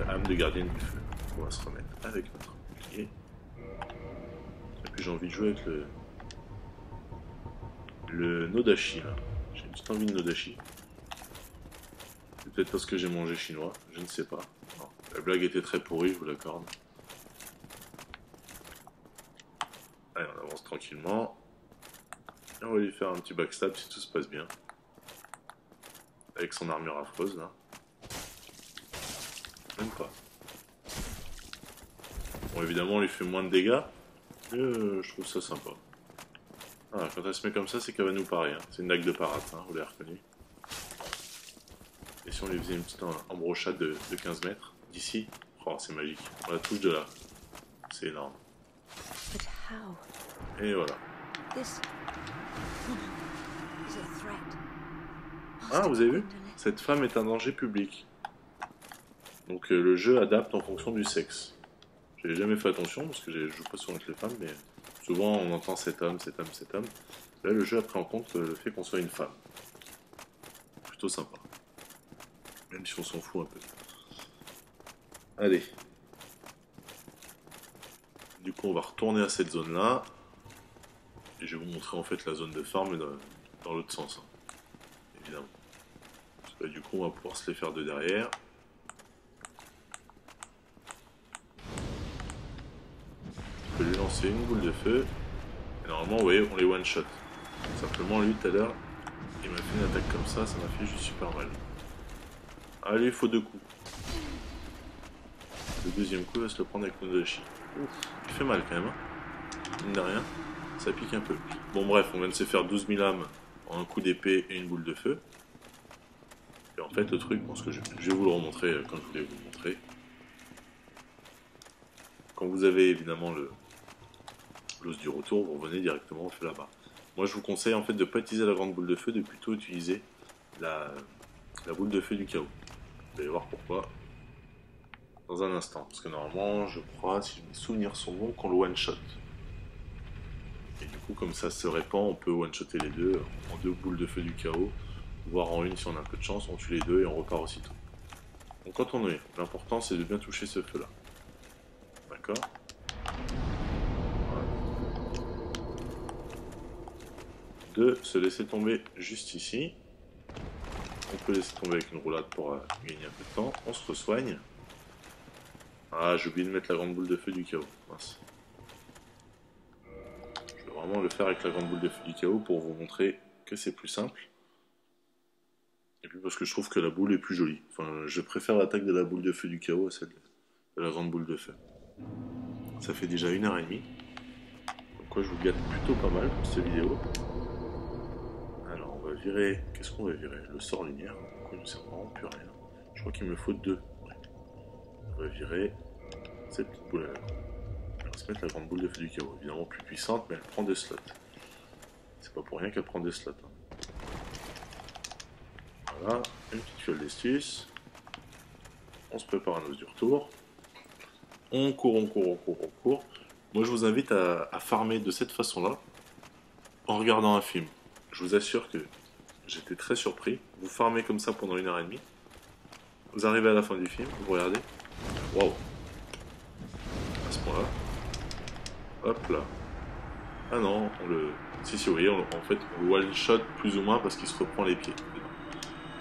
Speaker 1: âme de gardienne du feu. On va se remettre avec notre bouclier. Et puis j'ai envie de jouer avec le Nodashi là. J'ai une petite envie de Nodashi. C'est peut-être parce que j'ai mangé chinois, je ne sais pas. Non. La blague était très pourrie, je vous l'accorde. Allez, on avance tranquillement. Et on va lui faire un petit backstab si tout se passe bien. Avec son armure affreuse là. Même pas. Bon, évidemment, on lui fait moins de dégâts. Mais je trouve ça sympa. Ah, quand elle se met comme ça, c'est qu'elle va nous parer. Hein. C'est une dague de parade, hein, vous l'avez reconnu. Et si on lui faisait une petite embrochade de 15 mètres d'ici, oh, c'est magique. On la touche de là. C'est énorme. Et voilà. Ah, vous avez vu? Cette femme est un danger public. Donc le jeu adapte en fonction du sexe. J'ai jamais fait attention parce que je joue pas souvent avec les femmes, mais souvent on entend cet homme, cet homme, cet homme. Là, le jeu a pris en compte le fait qu'on soit une femme. Plutôt sympa. Même si on s'en fout un peu. Allez. Du coup, on va retourner à cette zone-là. Et je vais vous montrer en fait la zone de farm dans l'autre sens. Hein. Évidemment. Parce que là, du coup, on va pouvoir se les faire de derrière. Je peux lui lancer une boule de feu. Et normalement, vous voyez, on les one-shot. Simplement, lui, tout à l'heure, il m'a fait une attaque comme ça m'a fait juste super mal. Allez, il faut 2 coups. Le deuxième coup, il va se le prendre avec le Nodashi. Il fait mal quand même. Hein. Mine de rien, ça pique un peu. Bon, bref, on vient de se faire 12 000 âmes en un coup d'épée et une boule de feu. Et en fait, le truc, parce que je vais vous le remontrer quand je voulais vous le montrer. Quand vous avez évidemment l'os du retour, vous revenez directement au feu là-bas. Moi, je vous conseille en fait de ne pas utiliser la grande boule de feu, de plutôt utiliser la boule de feu du chaos. Vous allez voir pourquoi dans un instant. Parce que normalement, je crois, si mes souvenirs sont bons, qu'on le one-shot. Et du coup, comme ça se répand, on peut one-shotter les deux en 2 boules de feu du chaos, voire en une si on a un peu de chance, on tue les deux et on repart aussitôt. Donc quand on est, l'important c'est de bien toucher ce feu-là. D'accord ? De se laisser tomber juste ici. On peut laisser tomber avec une roulade pour gagner un peu de temps. On se resoigne. Ah, j'ai oublié de mettre la grande boule de feu du chaos. Mince. Je vais vraiment le faire avec la grande boule de feu du chaos pour vous montrer que c'est plus simple. Et puis parce que je trouve que la boule est plus jolie. Enfin, je préfère l'attaque de la boule de feu du chaos à celle de la grande boule de feu. Ça fait déjà 1h30. Donc quoi, je vous gâte plutôt pas mal pour cette vidéo. Alors, on va virer... Qu'est-ce qu'on va virer? Le sort lumière. Pourquoi il ne sert vraiment plus à rien? Je crois qu'il me faut 2. Ouais. On va virer cette petite boule là. On va se mettre la grande boule de feu du chaos. Évidemment plus puissante, mais elle prend des slots. C'est pas pour rien qu'elle prend des slots. Hein. Voilà, une petite fiole d'astuce. On se prépare à nos du retour. On court, on court, on court, on court. Moi, je vous invite à farmer de cette façon-là, en regardant un film. Je vous assure que j'étais très surpris. Vous farmez comme ça pendant 1h30. Vous arrivez à la fin du film, vous regardez. Waouh! À ce point-là. Hop là. Ah non, on le... Si, vous voyez, en fait, on le one-shot plus ou moins parce qu'il se reprend les pieds.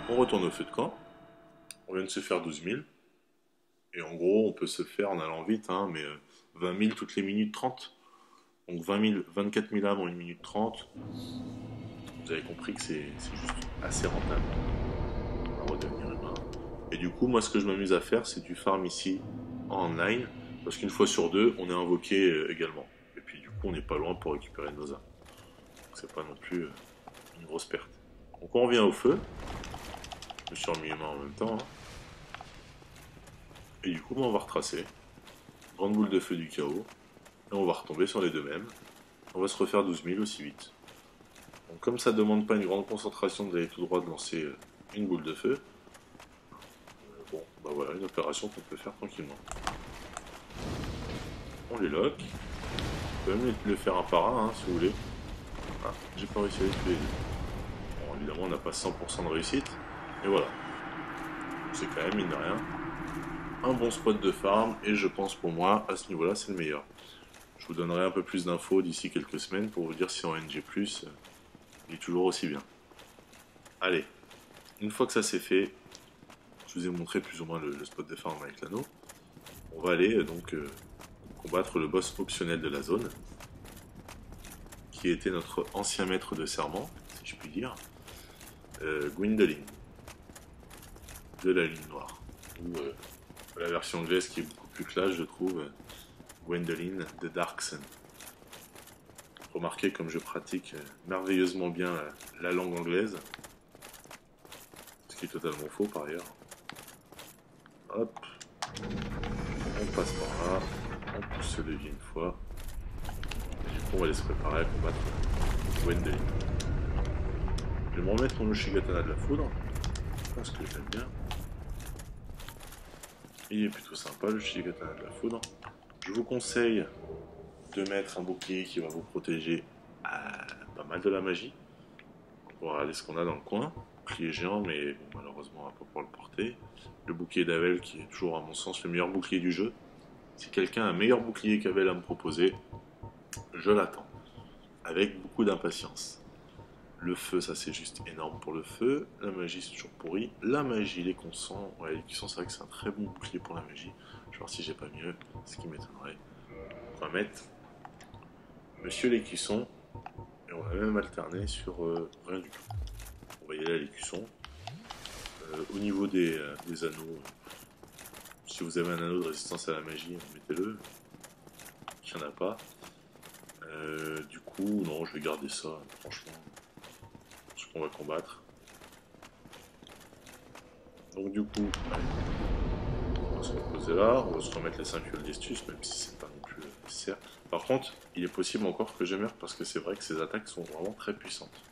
Speaker 1: On retourne au feu de camp. On vient de se faire 12 000. Et en gros, on peut se faire en allant vite, hein, mais 20 000 toutes les minutes 30. Donc 20 000, 24 000 âmes en 1 minute 30. Vous vous avez compris que c'est juste assez rentable à redevenir humain. Et du coup, moi, ce que je m'amuse à faire, c'est du farm ici en online, parce qu'une fois sur deux, on est invoqué également. Et puis du coup, on n'est pas loin pour récupérer nos âmes. Donc c'est pas non plus une grosse perte. Donc on revient au feu. Je me suis remis humain en même temps. Hein. Et du coup, on va retracer. Grande boule de feu du chaos. Et on va retomber sur les deux mêmes. On va se refaire 12 000 aussi vite. Donc comme ça ne demande pas une grande concentration, vous avez tout droit de lancer une boule de feu. Bon, bah voilà, une opération qu'on peut faire tranquillement. On les lock. On peut même le faire un par un, hein, si vous voulez. Ah, j'ai pas réussi à les tuer. Bon, évidemment, on n'a pas 100% de réussite. Mais voilà. C'est quand même, mine de rien, un bon spot de farm. Et je pense pour moi, à ce niveau-là, c'est le meilleur. Je vous donnerai un peu plus d'infos d'ici quelques semaines pour vous dire si en NG+, il est toujours aussi bien. Allez, une fois que ça c'est fait, je vous ai montré plus ou moins le spot de farm avec l'anneau. On va aller donc combattre le boss optionnel de la zone, qui était notre ancien maître de serment, si je puis dire, Gwyndolin, de la ligne noire. Ou la version anglaise qui est beaucoup plus classe, je trouve, Gwyndolin de Dark Sun. Remarquez comme je pratique merveilleusement bien la langue anglaise, ce qui est totalement faux par ailleurs. Hop, on passe par là, on pousse ce levier une fois, et du coup on va aller se préparer à combattre Gwyndolin. Je vais me remettre mon Ushigatana de la foudre, je pense que j'aime bien. Il est plutôt sympa le Ushigatana de la foudre. Je vous conseille de mettre un bouclier qui va vous protéger pas mal de la magie. On va regarder ce qu'on a dans le coin. Bouclier géant, mais bon, malheureusement on va pas pouvoir le porter. Le bouclier d'Avel qui est toujours à mon sens le meilleur bouclier du jeu. Si quelqu'un a un meilleur bouclier qu'Avel à me proposer, je l'attends. Avec beaucoup d'impatience. Le feu, ça c'est juste énorme pour le feu. La magie c'est toujours pourri. La magie, les consents. Ouais, les consents c'est vrai que c'est un très bon bouclier pour la magie. Je vais voir si j'ai pas mieux, ce qui m'étonnerait. On va mettre Monsieur l'écusson. Et on va même alterner sur rien du tout. On va y aller à l'écusson. Au niveau des anneaux, si vous avez un anneau de résistance à la magie, mettez-le. Il n'y en a pas. Du coup, non, je vais garder ça, franchement. Ce qu'on va combattre. Donc du coup, allez, on va se reposer là. On va se remettre les 5 fioles d'estus, même si c'est pas non plus nécessaire. Par contre, il est possible encore que je meure parce que c'est vrai que ces attaques sont vraiment très puissantes.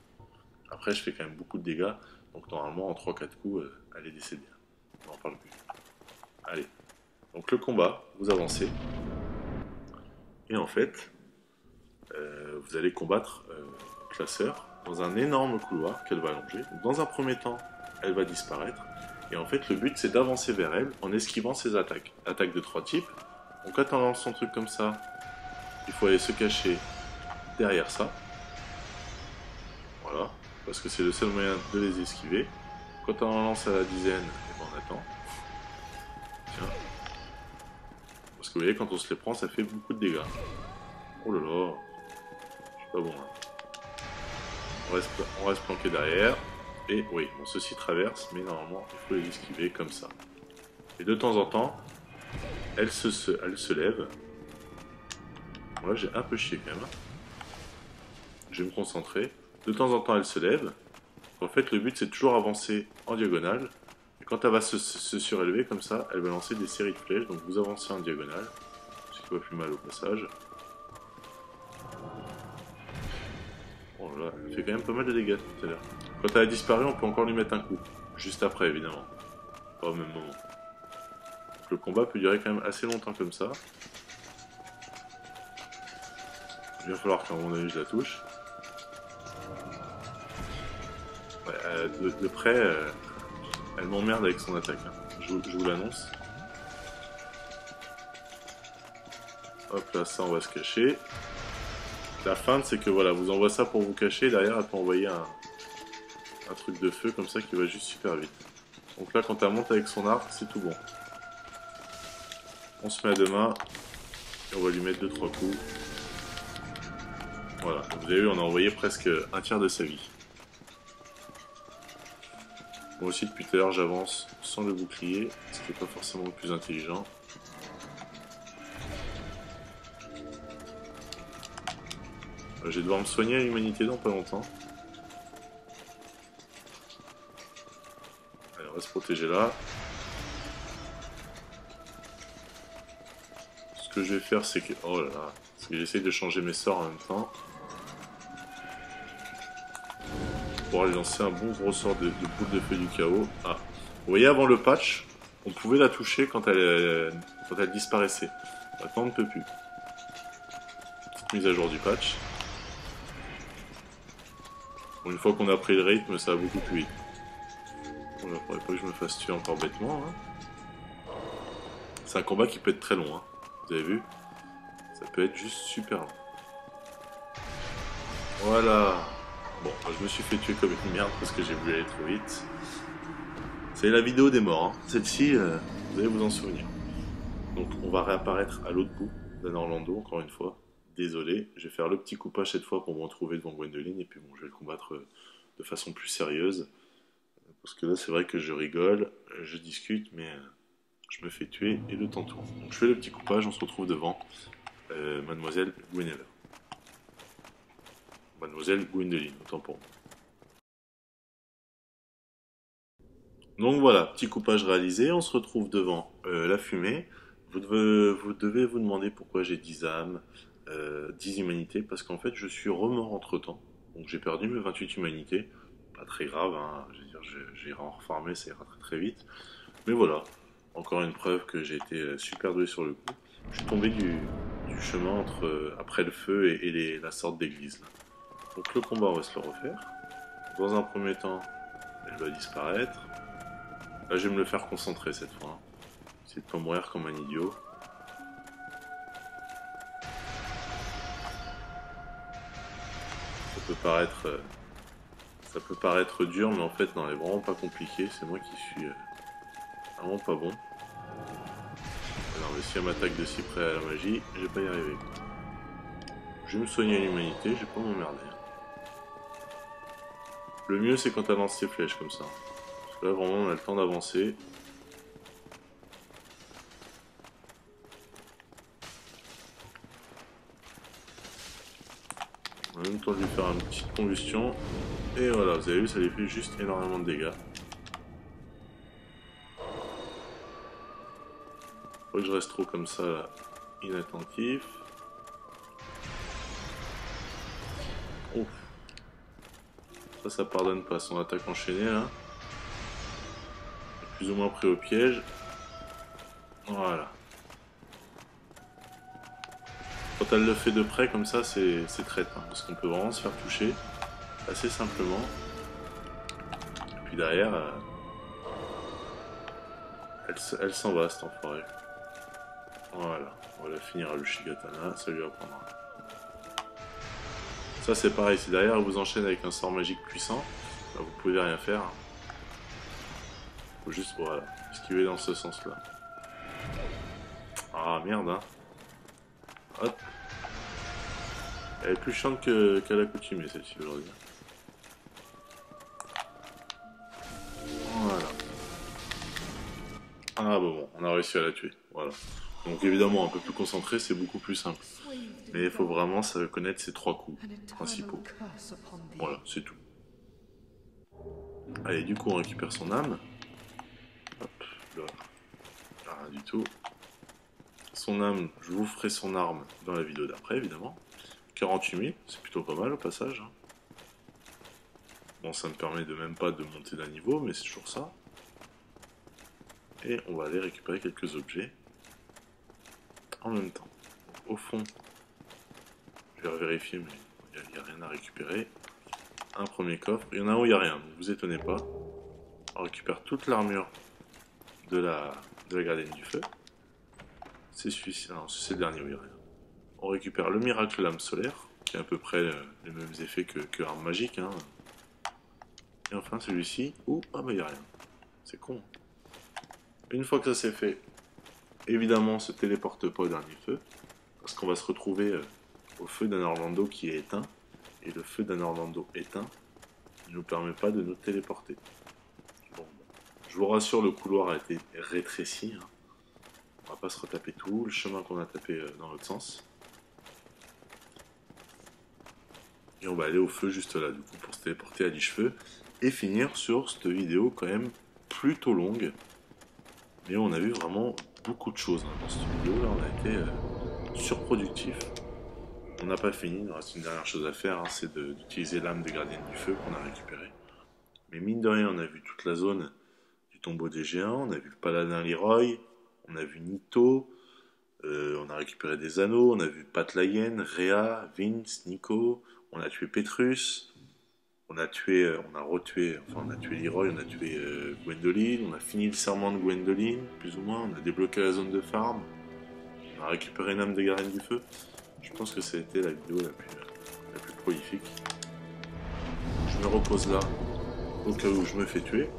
Speaker 1: Après, je fais quand même beaucoup de dégâts, donc normalement en 3-4 coups, elle est décédée. On n'en parle plus. Allez, donc le combat, vous avancez, et en fait, vous allez combattre Classeur dans un énorme couloir qu'elle va allonger. Donc, dans un premier temps, elle va disparaître, et en fait, le but c'est d'avancer vers elle en esquivant ses attaques. Attaques de 3 types. Donc quand on lance son truc comme ça, il faut aller se cacher derrière ça. Voilà, parce que c'est le seul moyen de les esquiver. Quand on en lance à la dizaine, et ben on attend. Tiens. Parce que vous voyez, quand on se les prend, ça fait beaucoup de dégâts. Oh là là, je suis pas bon là. On reste planqué derrière. Et oui, bon, ceci traverse, mais normalement, il faut les esquiver comme ça. Et de temps en temps, elle se lève. Bon, là, j'ai un peu chié quand même. Je vais me concentrer. De temps en temps, elle se lève. En fait, le but, c'est toujours avancer en diagonale. Et quand elle va se surélever comme ça, elle va lancer des séries de flèches. Donc vous avancez en diagonale. Ce qui va plus mal au passage. Oh là là, elle fait quand même pas mal de dégâts tout à l'heure. Quand elle a disparu, on peut encore lui mettre un coup. Juste après, évidemment. Pas au même moment. Donc, le combat peut durer quand même assez longtemps comme ça. Il va falloir qu'à un moment donné, je la touche. Ouais, de près, elle m'emmerde avec son attaque. Hein. Je vous l'annonce. Hop là, ça on va se cacher. La feinte, c'est que voilà, vous envoie ça pour vous cacher. Derrière, elle peut envoyer un truc de feu comme ça qui va juste super vite. Donc là, quand elle monte avec son arc, c'est tout bon. On se met à deux mains et on va lui mettre 2-3 coups. Voilà, vous avez vu, on a envoyé presque un tiers de sa vie. Moi aussi depuis tout à l'heure j'avance sans le bouclier, ce qui n'est pas forcément le plus intelligent. Je vais devoir me soigner à l'humanité dans pas longtemps. Allez, on va se protéger là. Ce que je vais faire c'est que... Oh là là, c'est que j'essaye de changer mes sorts en même temps. Pour aller lancer un bon gros sort de boule de feu du chaos. Ah, vous voyez avant le patch, on pouvait la toucher quand elle disparaissait. Maintenant on ne peut plus. Petite mise à jour du patch. Bon, une fois qu'on a pris le rythme, ça va beaucoup plus vite. Bon, là, faudrait pas que je me fasse tuer encore bêtement. Hein. C'est un combat qui peut être très long. Hein. Vous avez vu? Ça peut être juste super long. Voilà. Bon, je me suis fait tuer comme une merde parce que j'ai voulu aller trop vite. C'est la vidéo des morts. Hein. Celle-ci, vous allez vous en souvenir. Donc on va réapparaître à l'autre bout d'un Orlando, encore une fois. Désolé, je vais faire le petit coupage cette fois pour me retrouver devant Gwendoline. Et puis bon, je vais le combattre de façon plus sérieuse. Parce que là, c'est vrai que je rigole, je discute, mais je me fais tuer et le temps tourne. Donc je fais le petit coupage, on se retrouve devant Mademoiselle Guinevere. Mademoiselle Gwendoline, autant pour moi. Donc voilà, petit coupage réalisé, on se retrouve devant la fumée. Vous devez vous demander pourquoi j'ai 10 âmes, 10 humanités, parce qu'en fait je suis remort entre temps. Donc j'ai perdu mes 28 humanités. Pas très grave, hein. Je veux dire, j'irai en reformer, ça ira très très vite. Mais voilà, encore une preuve que j'ai été super doué sur le coup. Je suis tombé du chemin entre après le feu et la sorte d'église. Donc le combat, on va se le refaire. Dans un premier temps, elle va disparaître. Là, je vais me le faire concentrer cette fois. Hein. C'est de pas mourir comme un idiot. Ça peut paraître dur, mais en fait, non, elle est vraiment pas compliquée. C'est moi qui suis vraiment pas bon. Alors, mais si elle m'attaque de si près à la magie, je vais pas y arriver. Je vais me soigner à l'humanité, je vais pas m'emmerder. Le mieux, c'est quand elle lance ses flèches comme ça. Parce que là, vraiment, on a le temps d'avancer. En même temps de lui faire une petite combustion. Et voilà, vous avez vu, ça lui fait juste énormément de dégâts. Faut que je reste trop comme ça, là, inattentif. Ouf. Ça pardonne pas son attaque enchaînée, là. Plus ou moins pris au piège. Voilà. Quand elle le fait de près comme ça, c'est traite, hein, parce qu'on peut vraiment se faire toucher assez simplement. Et puis derrière, elle s'en va cette enfoirée. Voilà, on va la finir à l'Ushigatana, ça lui apprendra. Ça c'est pareil, si derrière elle vous enchaîne avec un sort magique puissant, bah, vous pouvez rien faire. Faut juste, voilà, esquiver dans ce sens-là. Ah merde, hein. Hop. Elle est plus chiante qu'à l'accoutumée celle-ci aujourd'hui. Voilà. Ah bon, on a réussi à la tuer. Voilà. Donc évidemment, un peu plus concentré, c'est beaucoup plus simple. Mais il faut vraiment connaître ces 3 coups principaux. Voilà, c'est tout. Allez, du coup, on récupère son âme. Hop, là. Rien du tout. Son âme, je vous ferai son arme dans la vidéo d'après, évidemment. 48 000, c'est plutôt pas mal au passage. Bon, ça me permet de même pas de monter d'un niveau, mais c'est toujours ça. Et on va aller récupérer quelques objets en même temps. Au fond, je vais vérifier, mais il n'y a rien à récupérer. Un premier coffre. Il y en a un où il n'y a rien, donc vous étonnez pas. On récupère toute l'armure de la gardienne du feu. C'est celui-ci, non, c'est le dernier où il n'y a rien. On récupère le miracle lame solaire, qui a à peu près les mêmes effets que arme magique. Hein. Et enfin celui-ci, où, ah bah il n'y a rien. C'est con. Une fois que ça c'est fait, évidemment on se téléporte pas au dernier feu, parce qu'on va se retrouver au feu d'un Orlando qui est éteint, et le feu d'un Orlando éteint ne nous permet pas de nous téléporter. Bon, Je vous rassure, le couloir a été rétréci. Hein. On va pas se retaper tout le chemin qu'on a tapé dans l'autre sens. Et on va aller au feu juste là, du coup, pour se téléporter à l'Ichefeu. Et finir sur cette vidéo quand même plutôt longue. Mais on a vu vraiment beaucoup de choses hein, dans cette vidéo. Là, on a été surproductif. On n'a pas fini, il nous reste une dernière chose à faire, hein, c'est d'utiliser l'âme de gardienne du feu qu'on a récupérée. Mais mine de rien, on a vu toute la zone du tombeau des géants, on a vu le paladin Leroy, on a vu Nito, on a récupéré des anneaux, on a vu Patlayen, Rhea, Vince, Nico, on a tué Petrus, on a tué Leroy, on a tué Gwendoline, on a fini le serment de Gwendoline, plus ou moins, on a débloqué la zone de farm, on a récupéré une âme de gardienne du feu. Je pense que ça a été la vidéo la plus prolifique. Je me repose là, au cas où je me fais tuer,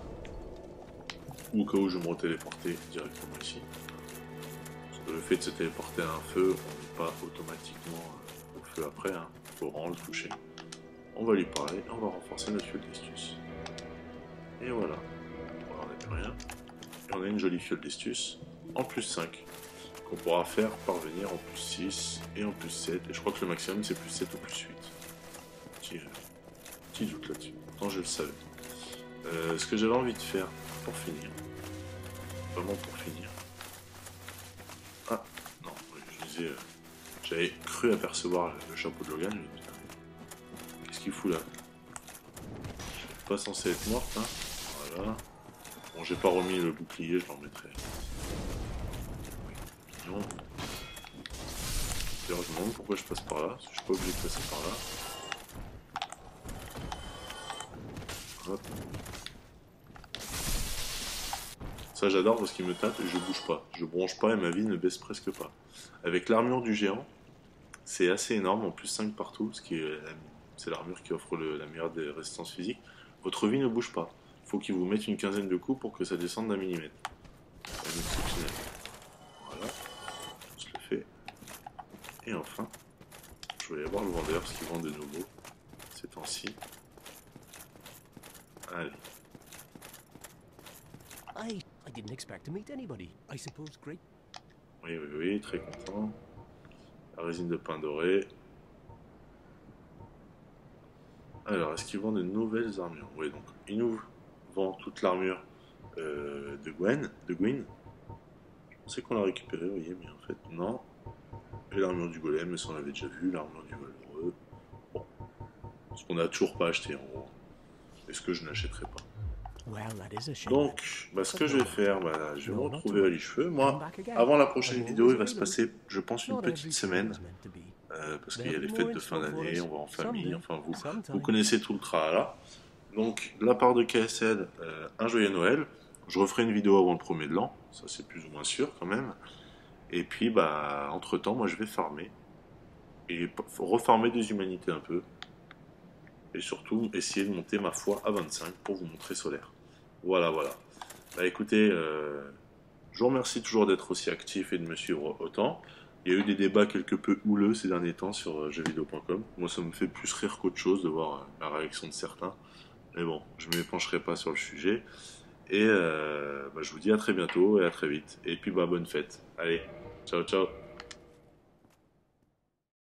Speaker 1: ou au cas où je me retéléporter directement ici. Parce que le fait de se téléporter à un feu, on n'est pas automatiquement au feu après, hein. Faut vraiment le toucher. On va lui parler, on va renforcer notre fiole d'estus. Et voilà. On n'a plus rien. Et on a une jolie fiole d'estus, en plus 5. Qu'on pourra faire parvenir en plus 6 et en plus 7. Et je crois que le maximum c'est plus 7 ou plus 8. Petit doute là-dessus. Pourtant je le savais. Ce que j'avais envie de faire pour finir. Vraiment pour finir. Ah, non, je disais. J'avais cru apercevoir le chapeau de Logan. Qu'est-ce qu'il fout là? Pas censé être morte, hein. Voilà. Bon, j'ai pas remis le bouclier, je l'en remettrai. Non. D'ailleurs, je me demande pourquoi je passe par là, parce que je suis pas obligé de passer par là. Hop. Ça, j'adore parce qu'il me tape et je bouge pas. Je bronche pas et ma vie ne baisse presque pas. Avec l'armure du géant, c'est assez énorme, en plus 5 partout, c'est l'armure qui offre la meilleure des résistances physiques. Votre vie ne bouge pas. Il faut qu'il vous mette une quinzaine de coups pour que ça descende d'un millimètre. C'est exceptionnel. Voilà. Je le fais. Et enfin, je vais aller voir le vendeur, ce qu'il vend de nouveau ces temps-ci. Allez.
Speaker 2: I didn't expect to meet anybody. I suppose great.
Speaker 1: Oui, très content. La résine de pain doré. Alors, est-ce qu'il vend de nouvelles armures? Oui, donc, il nous vend toute l'armure de Gwyn. Je pensais qu'on l'a récupéré, vous voyez, mais en fait, non. Et l'armure du golem, mais ça on l'avait déjà vu, l'armure du valeureux. Bon. Ce qu'on n'a toujours pas acheté, en gros. Est-ce que je n'achèterai pas? Donc, ce que je vais faire, je vais me retrouver à l'Ichefeu. Moi, avant la prochaine vidéo, il va se passer, je pense, une petite semaine. Parce qu'il y a les fêtes de fin d'année, on va en famille, enfin vous connaissez tout le tralala. Donc, de la part de KSL, un joyeux Noël. Je referai une vidéo avant le 1er de l'an, ça c'est plus ou moins sûr quand même. Et puis, entre temps, moi je vais farmer. Et refarmer des humanités un peu. Et surtout, essayer de monter ma foi à 25 pour vous montrer solaire. Voilà. Écoutez, je vous remercie toujours d'être aussi actif et de me suivre autant. Il y a eu des débats quelque peu houleux ces derniers temps sur jeuxvideo.com. Moi, ça me fait plus rire qu'autre chose de voir la réaction de certains. Mais bon, je ne m'épancherai pas sur le sujet. Et je vous dis à très bientôt et à très vite. Et puis, bonne fête. Allez, ciao.